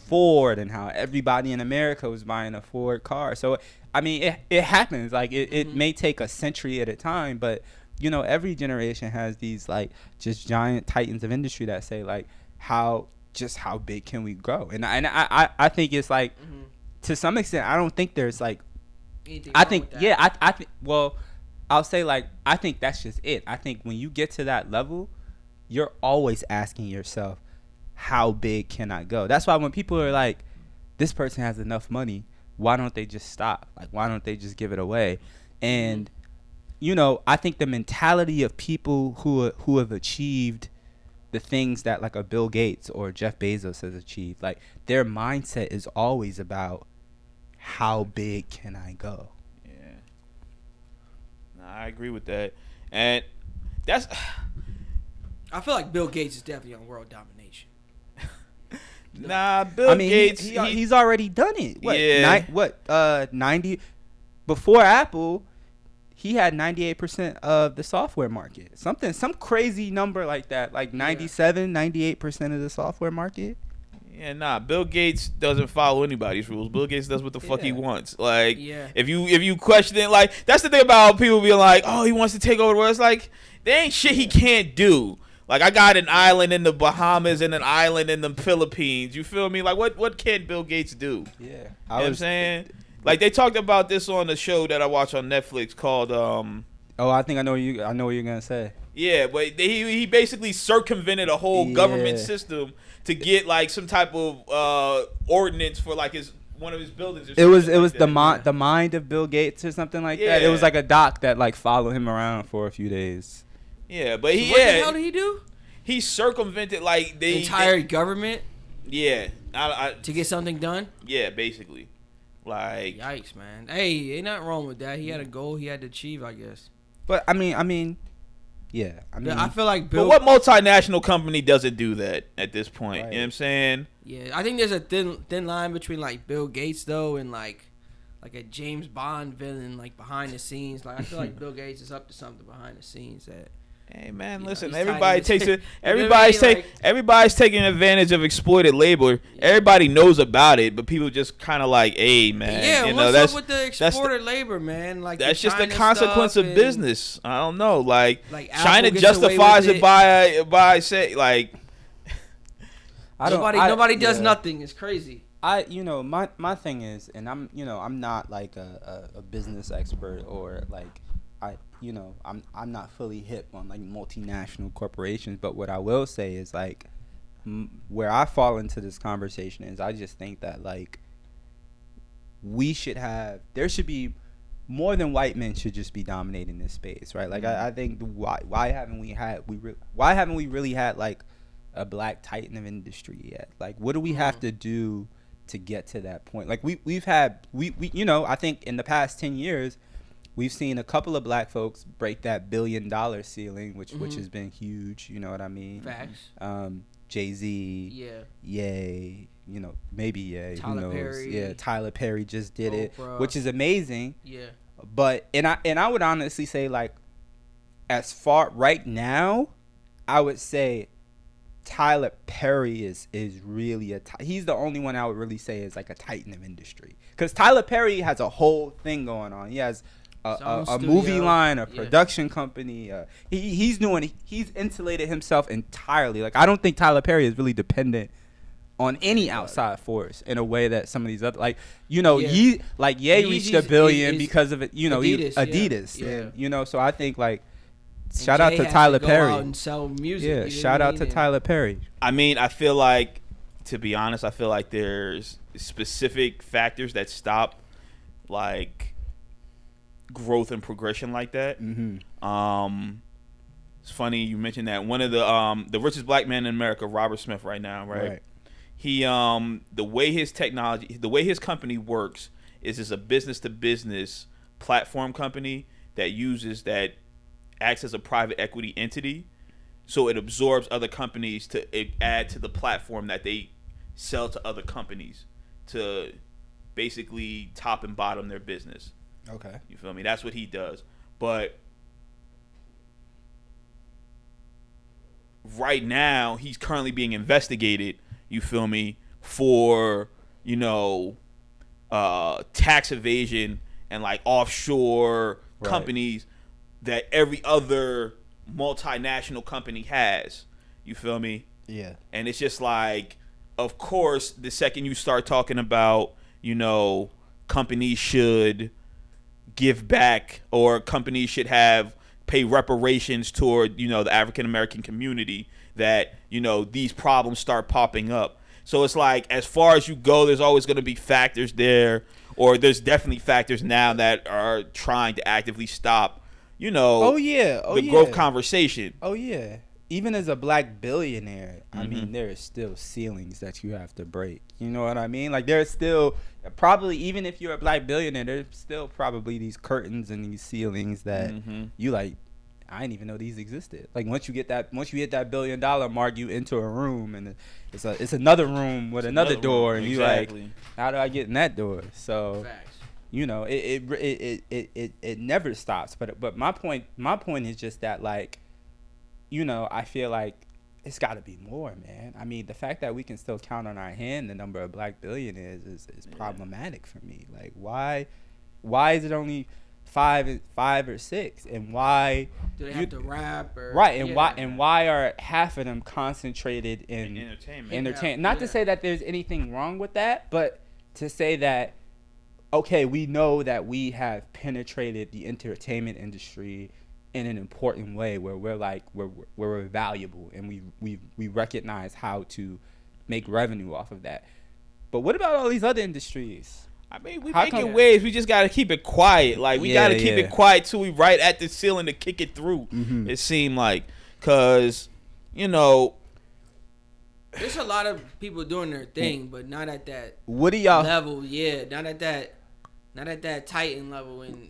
Ford, and how everybody in America was buying a Ford car. So I mean, it happens. Like it may take a century at a time, but every generation has these like just giant titans of industry that say like how big can we grow? And I think it's like to some extent I don't think there's like Anything I wrong think with that. I think well I'll say like I think that's just it. I think when you get to that level, you're always asking yourself, how big can I go? That's why when people are like, this person has enough money, why don't they just stop? Like, why don't they just give it away? And I think the mentality of people who have achieved the things that like a Bill Gates or Jeff Bezos has achieved, like their mindset is always about how big can I go? Yeah. I agree with that. And that's I feel like Bill Gates is definitely on world domination. Bill Gates. He's already done it. Yeah. 90 before Apple, he had 98% of the software market. Some crazy number like that, like 98% of the software market. Yeah, Bill Gates doesn't follow anybody's rules. Bill Gates does what the fuck he wants. Like, if you question it, like that's the thing about people being like, oh, he wants to take over the world. It's like there ain't shit he can't do. Like, I got an island in the Bahamas and an island in the Philippines. You feel me? Like, what can Bill Gates do? Yeah, You know what I'm saying? Like, they talked about this on the show that I watch on Netflix called I think I know what you're gonna say. Yeah, but he basically circumvented a whole government system to get like some type of ordinance for like one of his buildings. It was the mind of Bill Gates or something like that. It was like a doc that like followed him around for a few days. Yeah, but what the hell did he do? He circumvented like the entire government. Yeah, to get something done. Yeah, basically. Like, yikes, man. Hey, ain't nothing wrong with that. He had a goal he had to achieve, I guess. But I mean, yeah. I feel like Bill. But what multinational company doesn't do that at this point? Right. You know what I'm saying? Yeah, I think there's a thin line between like Bill Gates though and like a James Bond villain, like behind the scenes. Like I feel like Bill Gates is up to something behind the scenes that. Hey man, listen. Everybody takes it. Everybody's taking advantage of exploited labor. Yeah. Everybody knows about it, but people just kind of like, hey man, yeah. What's up with the exploited labor, man? Like that's just a consequence of business. I don't know. Like China Apple justifies it by say like. Nobody does nothing. It's crazy. My thing is, and I'm not like a business expert or like I'm not fully hip on like multinational corporations, but what I will say is like where I fall into this conversation is I just think that like there should be more than white men should just be dominating this space, right? Like I think why haven't we really had like a black titan of industry yet? Like what do we have to do to get to that point? Like we've had I think in the past 10 years we've seen a couple of black folks break that $1 billion ceiling, which has been huge. You know what I mean? Facts. Jay-Z. Yeah. Ye. Maybe Ye. Tyler Who knows? Perry. Yeah. Tyler Perry just did it, bro. which is amazing. Yeah. But I would honestly say like, as far right now, I would say Tyler Perry is really he's the only one I would really say is like a titan of industry, because Tyler Perry has a whole thing going on. He has a movie line, a production company. He's insulated himself entirely. Like I don't think Tyler Perry is really dependent on any outside force in a way that some of these other, like Ye reached $1 billion because of it. Adidas. And, so I think like shout out to Tyler Perry. Out and sell music, yeah, shout out to Tyler Perry. I mean, I feel like, to be honest, I feel like there's specific factors that stop like growth and progression like that. It's funny you mentioned that. One of the richest black man in America, Robert Smith, right now, right? He the way his company works is it's a business to business platform company that acts as a private equity entity, so it absorbs other companies to add to the platform that they sell to other companies to basically top and bottom their business. Okay. You feel me? That's what he does. But right now, he's currently being investigated, you feel me, for, tax evasion and like offshore companies that every other multinational company has. You feel me? Yeah. And it's just like, of course, the second you start talking about, companies should give back or companies should pay reparations toward, the African American community, that, these problems start popping up. So it's like, as far as you go, there's always going to be factors there, or there's definitely factors now that are trying to actively stop, the growth conversation. Oh, yeah. Even as a black billionaire, I mean, there are still ceilings that you have to break. You know what I mean? Like, there's still probably, even if you're a black billionaire, there's still probably these curtains and these ceilings that you like, I didn't even know these existed. Like, once you hit that $1 billion mark, you enter a room and it's another room with another door, and you like, how do I get in that door? So, it never stops. But my point is just that, like, I feel like it's got to be more, man. I mean, the fact that we can still count on our hand the number of black billionaires is problematic for me. Like, why is it only five or six, and why do they have to rap? Or, why are half of them concentrated in entertainment? Not to say that there's anything wrong with that, but to say that, okay, we know that we have penetrated the entertainment industry in an important way where we're valuable, and we recognize how to make revenue off of that. But what about all these other industries? I mean, we making waves. We just got to keep it quiet. Like, we got to keep it quiet till we right at the ceiling to kick it through. It seemed like, because, there's a lot of people doing their thing, but not at that level. Yeah, not at that Titan level. And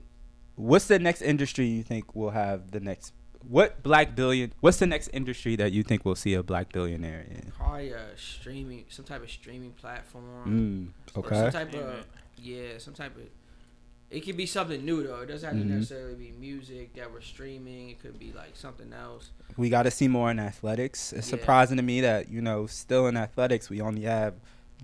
what's the next industry you think will have the next? What's the next industry that you think we'll see a black billionaire in? Probably some type of streaming platform. Okay. Some type of it could be something new though. It doesn't have to necessarily be music that we're streaming. It could be like something else. We got to see more in athletics. It's surprising to me that, still in athletics we only have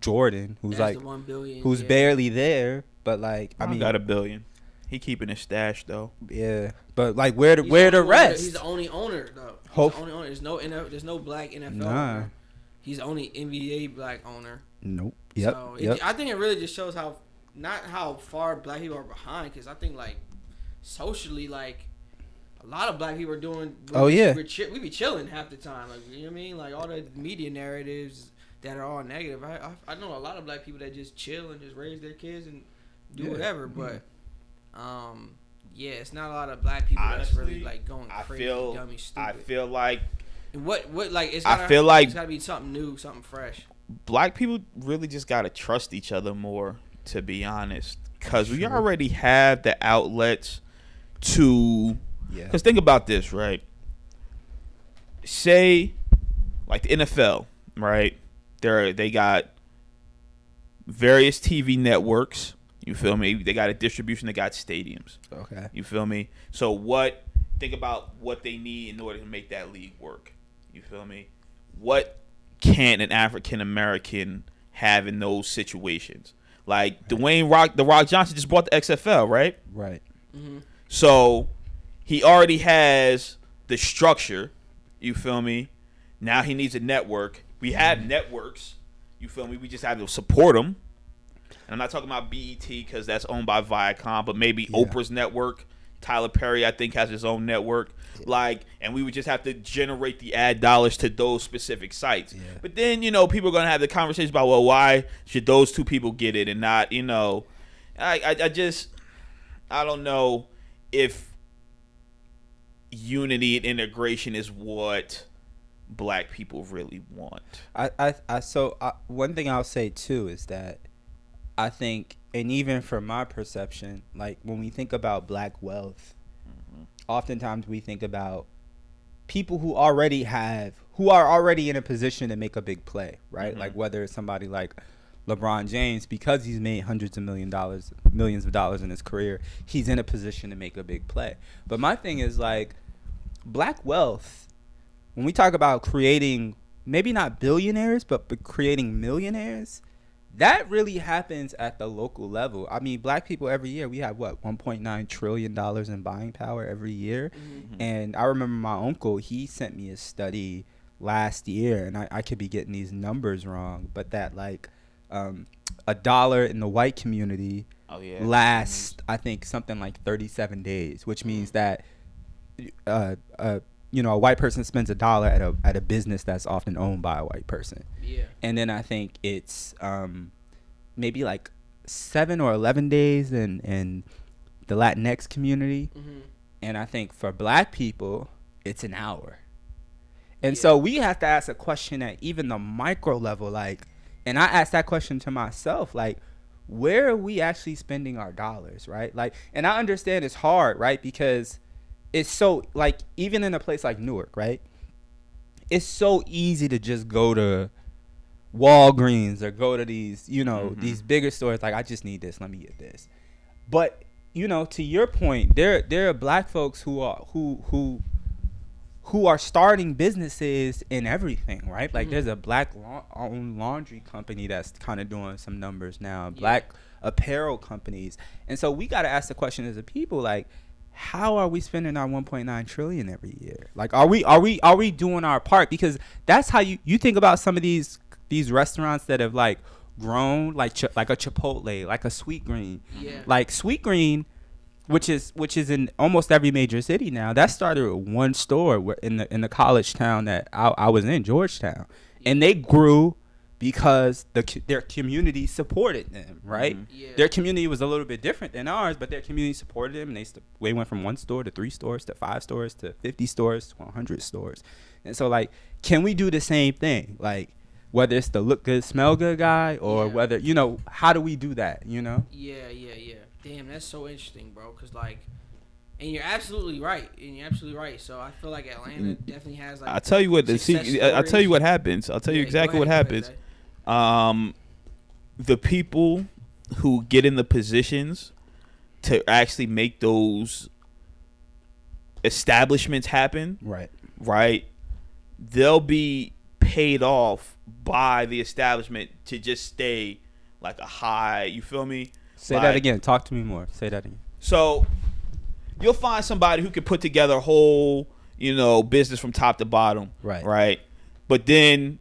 Jordan, who's that's like the $1 billion, who's barely there, but like I mean, got $1 billion. He keeping his stash though. Yeah, but like where the rest? He's the only owner though. The only owner. There's no black NFL owner. He's the only NBA black owner. Nope. Yep. So I think it really just shows how far black people are behind. Because I think like socially, like a lot of black people are doing. We be chilling half the time. Like, you know what I mean? Like all the media narratives that are all negative. I know a lot of black people that just chill and just raise their kids and do whatever. But it's not a lot of black people that's really like going crazy, dummy, stupid. I feel like what like it's I feel like it's gotta be something new, something fresh. Black people really just gotta trust each other more, to be honest, because we already have the outlets to. Because think about this, right? Say, like the NFL, right? They got various TV networks. You feel me? They got a distribution. They got stadiums. Okay. You feel me? So think about what they need in order to make that league work. You feel me? What can an African American have in those situations? Like The Rock Johnson just bought the XFL, right? Right. So he already has the structure. You feel me? Now he needs a network. We have networks. You feel me? We just have to support them. And I'm not talking about BET because that's owned by Viacom, but maybe Oprah's network. Tyler Perry, I think, has his own network. And we would just have to generate the ad dollars to those specific sites. But then, people are going to have the conversation about, well, why should those two people get it and not, I don't know if unity and integration is what black people really want. One thing I'll say too is that I think, and even from my perception, like when we think about black wealth, oftentimes we think about people who are already in a position to make a big play, right? Like whether it's somebody like LeBron James, because he's made hundreds of millions of dollars in his career, he's in a position to make a big play. But my thing is like black wealth, when we talk about creating maybe not billionaires, but creating millionaires, that really happens at the local level. I mean, black people every year, we have $1.9 trillion in buying power every year. And I remember my uncle, he sent me a study last year, and I could be getting these numbers wrong, but that like $1 in the white community lasts, I think, something like 37 days, which means that a white person spends $1 at a business that's often owned by a white person. And then I think it's maybe like 7 or 11 days in the Latinx community. And I think for black people, it's an hour. And so we have to ask a question at even the micro level, like, and I asked that question to myself, like, where are we actually spending our dollars, right? Like, and I understand it's hard, right? Because it's so, like, even in a place like Newark, right? It's so easy to just go to Walgreens or go to these, these bigger stores. Like, I just need this. Let me get this. But, to your point, there are black folks who are starting businesses in everything, right? Like, there's a black-owned laundry company that's kind of doing some numbers now, black apparel companies. And so we got to ask the question as a people, like, how are we spending our 1.9 trillion every year? Like, are we doing our part? Because that's how you think about some of these restaurants that have like grown, like a Chipotle, like a Sweet Green, like Sweet Green, which is in almost every major city now. That started with one store in the college town that I was in, Georgetown, and they grew because their community supported them, right? Their community was a little bit different than ours, but their community supported them, and they went from 1 store to 3 stores to 5 stores to 50 stores to 100 stores. And so, like, can we do the same thing? Like, whether it's the look good, smell good guy, or whether, how do we do that, Yeah. Damn, that's so interesting, bro, because, like, and you're absolutely right. So I feel like Atlanta definitely has, like, I'll tell you what happens. I'll tell you exactly what happens. The people who get in the positions to actually make those establishments happen, right? They'll be paid off by the establishment to just stay like a high. You feel me? Say that again. Talk to me more. Say that again. So you'll find somebody who can put together a whole, business from top to bottom. Right. But then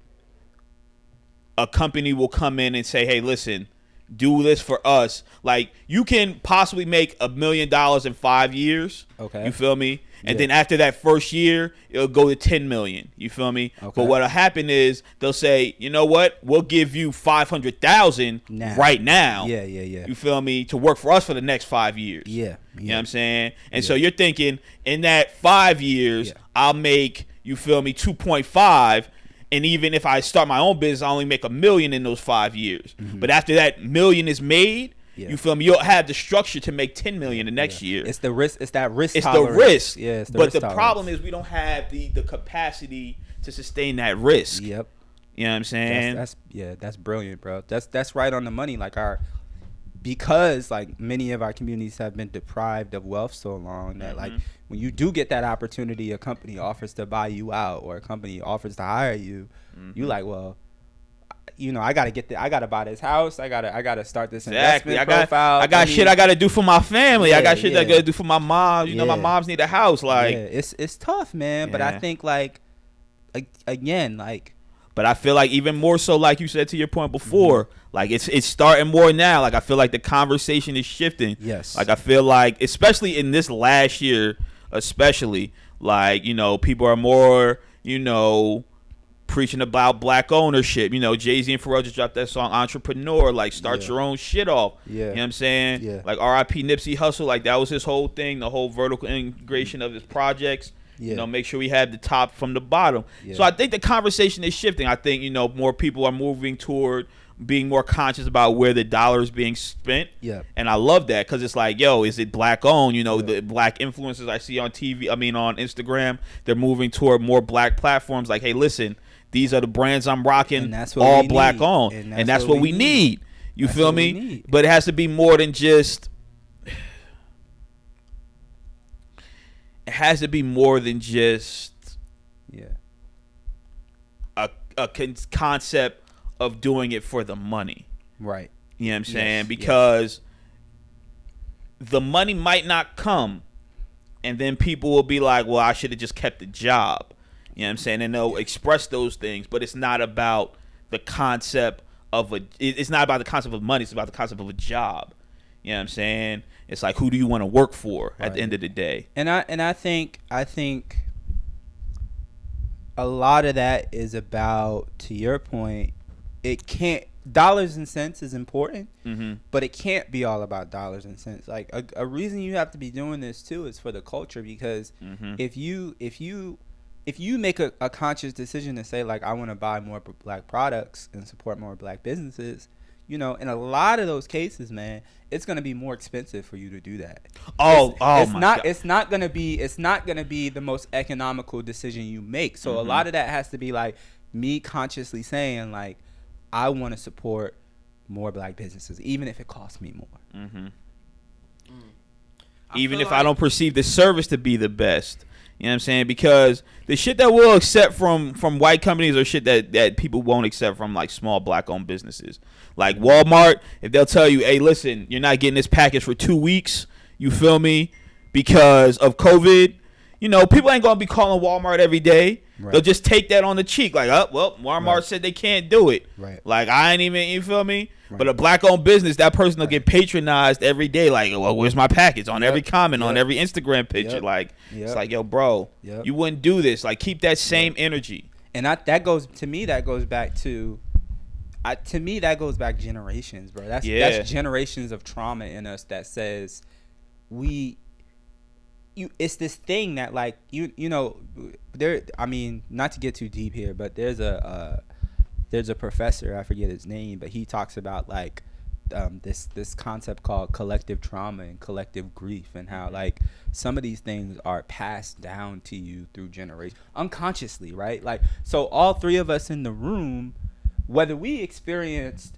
a company will come in and say, hey, listen, do this for us. Like, you can possibly make $1 million in 5 years. Okay. You feel me? And then after that first year, it'll go to 10 million. You feel me? Okay. But what'll happen is they'll say, you know what? We'll give you 500,000 right now. Yeah. You feel me? To work for us for the next 5 years. Yeah. You know what I'm saying? And so you're thinking in that 5 years, I'll make, you feel me, 2.5. And even if I start my own business, I only make $1 million in those 5 years. But after that $1 million is made, you feel me, you'll have the structure to make 10 million the next year. It's the risk. It's that risk. It's tolerance. The risk. Yeah. It's the risk tolerance. Problem is we don't have the capacity to sustain that risk. Yep. You know what I'm saying? That's brilliant, bro. That's right on the money. Like, because like many of our communities have been deprived of wealth so long that like when you do get that opportunity, a company offers to buy you out or a company offers to hire you, you like, well, I gotta buy this house. I gotta start this Exactly. investment profile. I got shit I gotta do for my family. Yeah, I got shit yeah. I gotta do for my mom. You know, my moms need a house. Like, yeah, it's tough, man. But I think like again, like. But I feel like even more so, like you said to your point before, like it's starting more now. Like I feel like the conversation is shifting. Yes. Like I feel like, especially in this last year, especially like, you know, people are more, you know, preaching about black ownership. You know, Jay-Z and Pharrell just dropped that song Entrepreneur, like start your own shit off. Yeah. You know what I'm saying? Yeah. Like R.I.P. Nipsey Hussle, like that was his whole thing, the whole vertical integration of his projects. Yeah. You know, make sure we have the top from the bottom. Yeah. So I think the conversation is shifting. I think, you know, more people are moving toward being more conscious about where the dollar is being spent. Yeah. And I love that because it's like, yo, is it black owned? You know, the black influencers I see on TV, on Instagram, they're moving toward more black platforms. Like, hey, listen, these are the brands I'm rocking, And that's what all we black need. owned. And that's what we need. You That's feel what we me? need. But it has to be more than just... It has to be more than just a concept of doing it for the money. Right. You know what I'm saying? Yes, Because the money might not come, and then people will be like, well, I should have just kept the job. You know what I'm saying? And they'll express those things, but it's not about the concept of it's not about the concept of money, it's about the concept of a job. You know what I'm saying? It's like, who do you want to work for at the end of the day? And I think a lot of that is about, to your point, it can't, dollars and cents is important, but it can't be all about dollars and cents. Like a reason you have to be doing this too is for the culture, because if you make a conscious decision to say, like, I want to buy more black products and support more black businesses, you know, in a lot of those cases, man, it's going to be more expensive for you to do that. It's not going to be the most economical decision you make. So a lot of that has to be like me consciously saying, like, I want to support more black businesses, even if it costs me more. Even if I don't perceive the service to be the best. You know what I'm saying? Because the shit that we'll accept from white companies are shit that people won't accept from, like, small black-owned businesses. Like Walmart, if they'll tell you, hey, listen, you're not getting this package for 2 weeks, you feel me, because of COVID, you know, people ain't going to be calling Walmart every day. Right. They'll just take that on the cheek, like, oh, well, Walmart said they can't do it. Right. Like, I ain't even, you feel me? Right. But a black-owned business, that person will get patronized every day, like, well, where's my package? On every comment, on every Instagram picture. Like, it's like, yo, bro, you wouldn't do this. Like, keep that same energy. And that goes back generations, bro. That's generations of trauma in us that says it's this thing that, like, you know, there, I mean, not to get too deep here, but there's a professor, I forget his name, but he talks about, like, this concept called collective trauma and collective grief, and how, like, some of these things are passed down to you through generations unconsciously, right? Like, so all three of us in the room, whether we experienced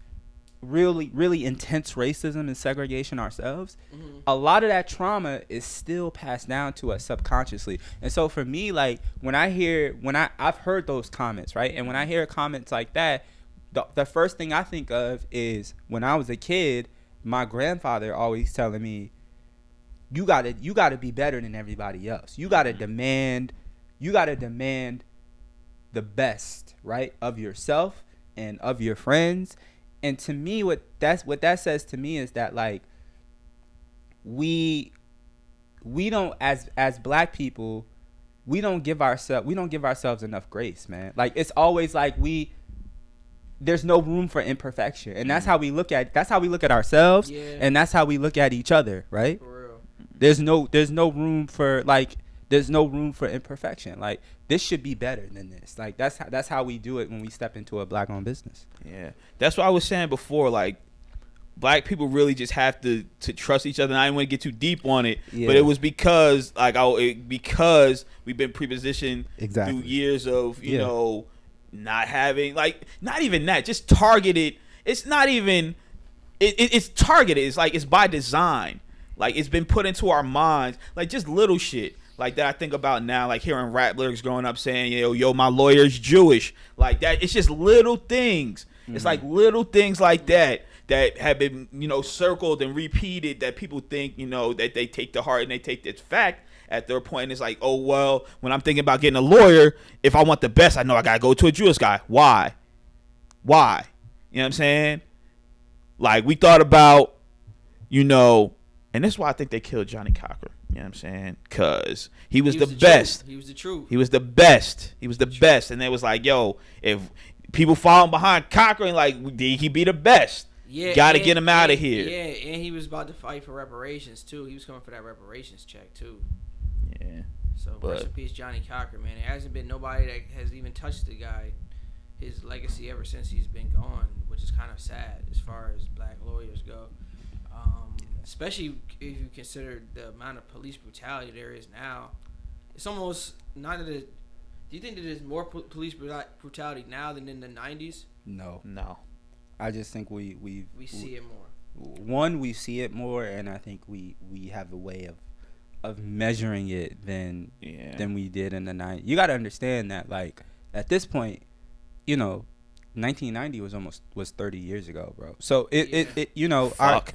really, really intense racism and segregation ourselves, a lot of that trauma is still passed down to us subconsciously. And so for me, like, I've heard those comments, right? And when I hear comments like that, the first thing I think of is, when I was a kid, my grandfather always telling me, you gotta be better than everybody else. You gotta demand the best, right, of yourself and of your friends. And to me, what that says to me is that, like, we don't, as black people, we don't give ourselves enough grace, man. Like, it's always like there's no room for imperfection, and that's how we look at ourselves, and that's how we look at each other, right? For real. There's no room for imperfection. Like, this should be better than this. Like, that's how we do it when we step into a black-owned business. Yeah, that's what I was saying before. Like, black people really just have to trust each other. And I didn't want to get too deep on it, but it was because, like, because we've been prepositioned through years of you know, not having, like, not even that, just targeted. It's not even it's targeted. It's like, it's by design. Like, it's been put into our minds, like, just little shit like that I think about now, like hearing rap lyrics growing up saying, yo, my lawyer's Jewish, like that. It's just little things It's like little things like that have been, circled and repeated that people think, that they take to heart and they take this fact at their point. It's like, oh, well, when I'm thinking about getting a lawyer, if I want the best, I know I got to go to a Jewish guy. Why? You know what I'm saying? Like, we thought about, and that's why I think they killed Johnny Cochran. You know what I'm saying? Because he was the best. He was the truth. He was the best. He was the best. And they was like, yo, if people following behind Cochran, like, he be the best. Yeah, got to get him out of here. Yeah, and he was about to fight for reparations, too. He was coming for that reparations check, too. Yeah. So, rest in peace, Johnny Cochran, man. There hasn't been nobody that has even touched the guy, his legacy ever since he's been gone, which is kind of sad as far as black lawyers go. Especially if you consider the amount of police brutality there is now. It's almost not that it. Do you think that there's more police brutality now than in the 90s? No. I just think we see it more. One, we see it more, and I think we have a way of measuring it than we did in the 90s. You got to understand that, like, at this point, 1990 was 30 years ago, bro. So it Fuck.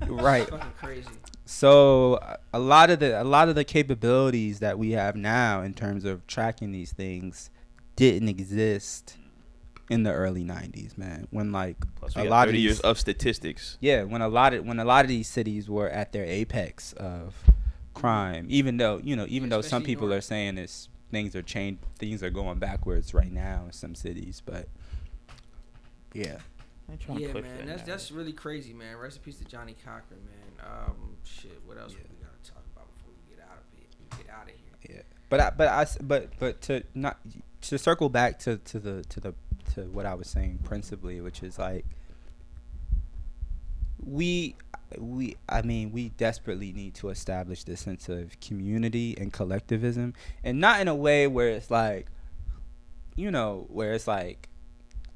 Right. Fucking crazy. So a lot of the capabilities that we have now in terms of tracking these things didn't exist in the early 90s, man. When like plus we a lot 30 of years of statistics. Yeah, when a lot of these cities were at their apex of crime, even though some people are saying things are going backwards right now in some cities, but yeah. Yeah, man, that's really crazy, man. Rest in peace to Johnny Cochran, man. Shit, what else we gotta talk about before we get out of here? Yeah, but to circle back to what I was saying principally, which is like we desperately need to establish this sense of community and collectivism, and not in a way where it's like,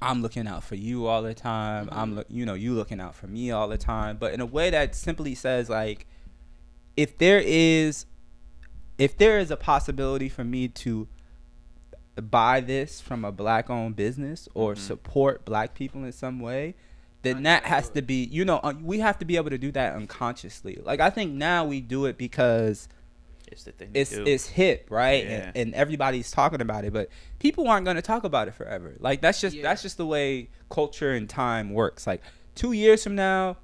I'm looking out for you all the time. Mm-hmm. You looking out for me all the time. But in a way that simply says, like, if there is a possibility for me to buy this from a black-owned business or support black people in some way, then that has to be, we have to be able to do that unconsciously. Like, I think now we do it because it's the thing. It's hip, right? Yeah. And everybody's talking about it, but people aren't going to talk about it forever. Like that's just the way culture and time works. Like 2 years from now,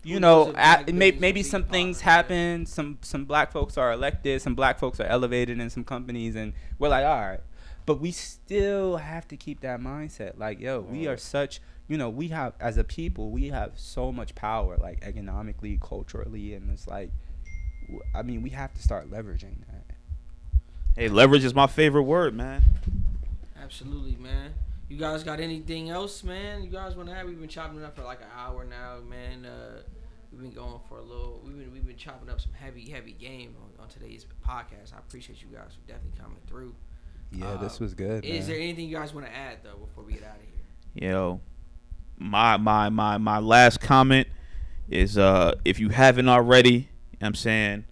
maybe some things happen. Some black folks are elected, some black folks are elevated in some companies, and we're like, all right. But we still have to keep that mindset. Like, we are such, we have, as a people, we have so much power, like economically, culturally, and it's like, we have to start leveraging that. Hey, leverage is my favorite word, man. Absolutely, man. You guys got anything else, man? You guys want to have? We've been chopping it up for like an hour now, man. We've been going for a little. We've been chopping up some heavy game on today's podcast. I appreciate you guys for definitely coming through. Yeah, this was good. Is there anything you guys want to add though before we get out of here? Yo, my last comment is if you haven't already. I'm saying,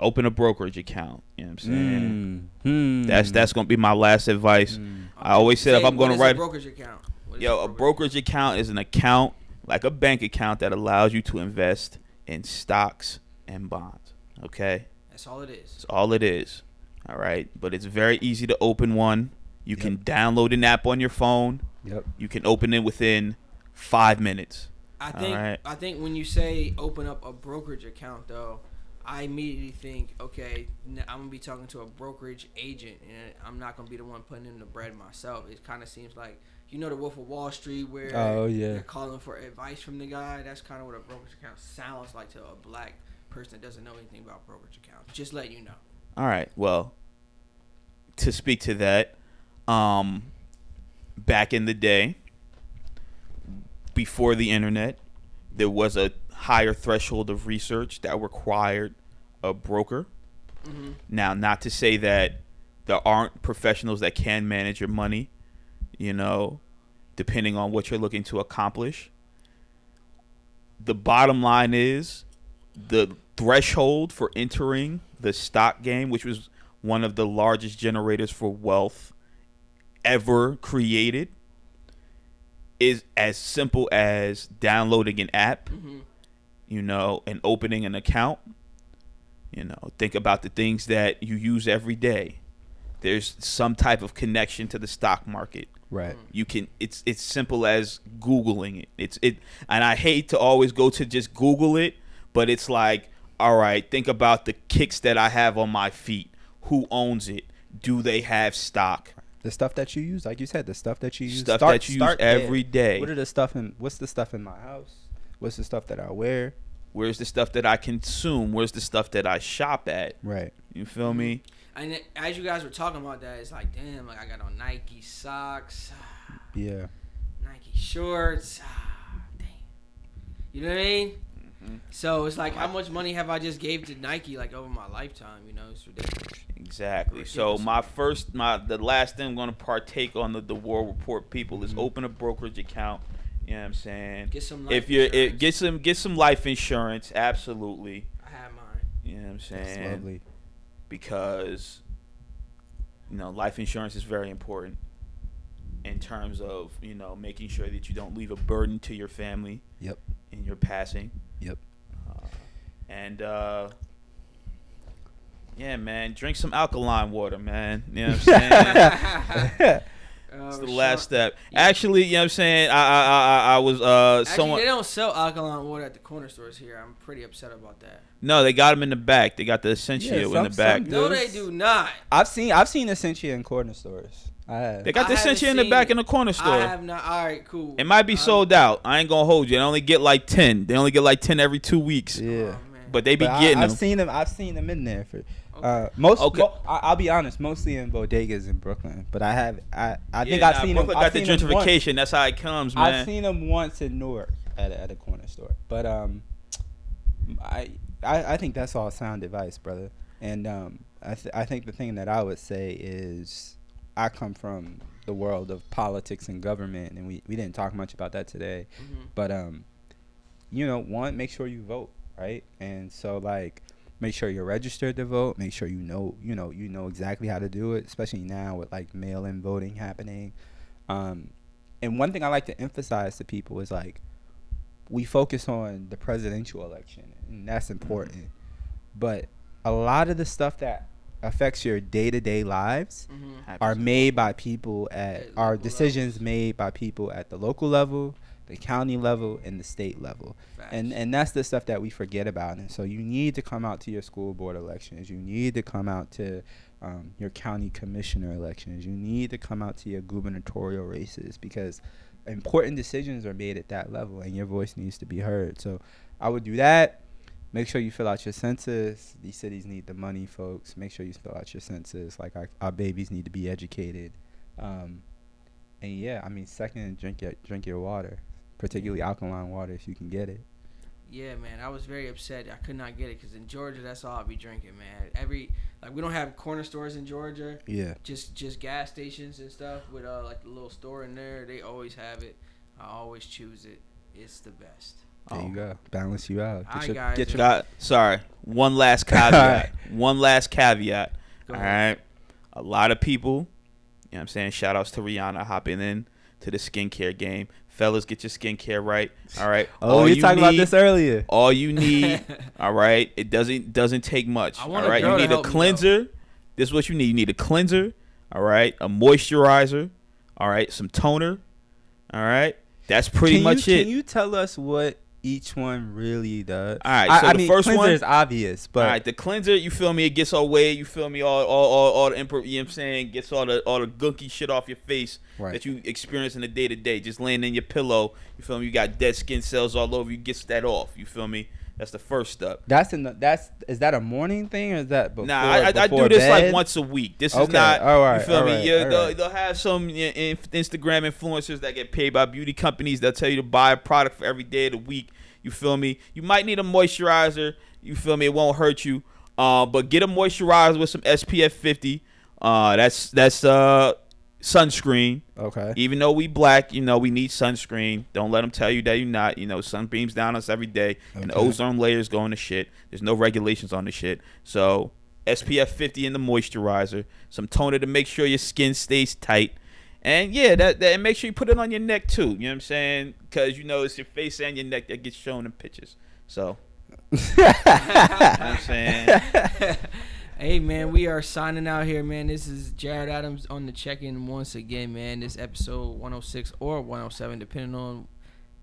open a brokerage account. You know what I'm saying? That's gonna be my last advice. I always said if I'm gonna write a brokerage account. A brokerage account is an account like a bank account that allows you to invest in stocks and bonds. Okay? That's all it is. That's all it is. All right, but it's very easy to open one. You can download an app on your phone. Yep. You can open it within 5 minutes. I think when you say open up a brokerage account though, I immediately think, okay, I'm going to be talking to a brokerage agent, and I'm not going to be the one putting in the bread myself. It kind of seems like, the Wolf of Wall Street where they're calling for advice from the guy. That's kind of what a brokerage account sounds like to a black person that doesn't know anything about brokerage accounts. Just letting you know. All right. Well, to speak to that, back in the day, before the internet, there was a higher threshold of research that required a broker. Mm-hmm. Now, not to say that there aren't professionals that can manage your money, depending on what you're looking to accomplish. The bottom line is the threshold for entering the stock game, which was one of the largest generators for wealth ever created, is as simple as downloading an app, Mm-hmm. And opening an account. Think about the things that you use every day. There's some type of connection to the stock market. Right. You can. It's simple as Googling it. And I hate to always go to just Google it, but it's like, all right, think about the kicks that I have on my feet. Who owns it? Do they have stock? The stuff that you use, like you said, the stuff that you use. Stuff that you use every day. What's the stuff in my house? What's the stuff that I wear? Where's the stuff that I consume? Where's the stuff that I shop at? Right. You feel me? And as you guys were talking about that, it's like, damn, like I got on Nike socks, Yeah. Nike shorts, damn. You know what I mean? Mm-hmm. So it's like, how much money have I just gave to Nike like over my lifetime? It's ridiculous. Exactly. So the last thing I'm going to partake on the War Report people is open a brokerage account. You know what I'm saying? Get some life insurance. Get some life insurance. Absolutely. I have mine. You know what I'm saying? That's lovely. Because life insurance is very important in terms of making sure that you don't leave a burden to your family. Yep. In your passing. Yep. Yeah, man, drink some alkaline water, man. You know what I'm saying? It's the last step. Actually, you know what I'm saying? I was Actually, they don't sell alkaline water at the corner stores here. I'm pretty upset about that. No, they got them in the back. They got the Essentia in the back. No, they do not. I've seen Essentia in corner stores. I have. They got the Essentia in the back in the corner store. I have not. All right, cool. It might be sold out. I ain't gonna hold you. They only get like 10. They only get like 10 every 2 weeks. Yeah. But they be getting them. I've seen them in there for I'll be honest, mostly in bodegas in Brooklyn. But I think I've seen them. Brooklyn got the gentrification. That's how it comes, man. I've seen them once in Newark at a corner store. But I think that's all sound advice, brother. And I think the thing that I would say is I come from the world of politics and government, and we didn't talk much about that today. Mm-hmm. But one, make sure you vote, right? And so make sure you're registered to vote. Make sure you know exactly how to do it, especially now with like mail-in voting happening. And one thing I like to emphasize to people is we focus on the presidential election, and that's important. But a lot of the stuff that affects your day-to-day lives are made by people are decisions made by people at the local level, the county level, and the state level. And that's the stuff that we forget about. And so you need to come out to your school board elections. You need to come out to your county commissioner elections. You need to come out to your gubernatorial races, because important decisions are made at that level, and your voice needs to be heard. So I would do that. Make sure you fill out your census. These cities need the money, folks. Make sure you fill out your census. Our babies need to be educated. And yeah, second, drink your water, particularly alkaline water if you can get it. Yeah, man, I was very upset. I could not get it because in Georgia, that's all I'll be drinking, man. We don't have corner stores in Georgia. Yeah. Just gas stations and stuff with the little store in there. They always have it. I always choose it. It's the best. There you go. Balance you out. Sorry. One last caveat. All right. A lot of people, you know what I'm saying, shout outs to Rihanna hopping in to the skincare game. Fellas, get your skincare right. All right. We talked about this earlier. All you need, all right, it doesn't take much. All right. You need a cleanser. This is what you need. You need a cleanser. All right. A moisturizer. All right. Some toner. All right. That's pretty much it. Can you tell us what each one really does? All right, so the first one is obvious, but all right, the cleanser, you feel me? It gets all wet, you feel me? All the you know what I'm saying? Gets all the gunky shit off your face that you experience in the day to day. Just laying in your pillow, you feel me? You got dead skin cells all over. You gets that off. You feel me? That's the first step. Is that a morning thing or is that before? Nah, I do this like once a week. This is not. All right, you feel me? Right, Yeah, they'll have some Instagram influencers that get paid by beauty companies. They'll tell you to buy a product for every day of the week. You feel me? You might need a moisturizer. You feel me? It won't hurt you. But get a moisturizer with some SPF 50. That's sunscreen. Okay. Even though we black, we need sunscreen. Don't let them tell you that you're not. Sun beams down us every day, and the ozone layers going to shit. There's no regulations on the shit. So SPF 50 in the moisturizer, some toner to make sure your skin stays tight, And yeah, that and make sure you put it on your neck too. You know what I'm saying? Because you know it's your face and your neck that gets shown in pictures. So, you know what I'm saying? Hey man, we are signing out here, man. This is Jarrett Adams on the check-in once again, man. This episode 106 or 107, depending on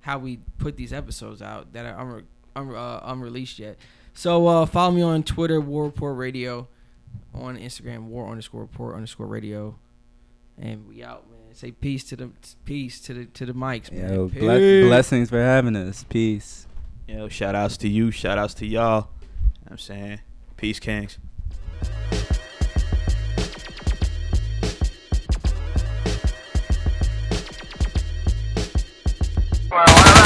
how we put these episodes out that are unreleased yet. So follow me on Twitter, War Report Radio, on Instagram, War_Report_Radio, and we out, man. Say peace to the mics, man. Yo, blessings for having us. Peace. Yo, shout outs to you, shout outs to y'all. You know what I'm saying? Peace, Kings. Well,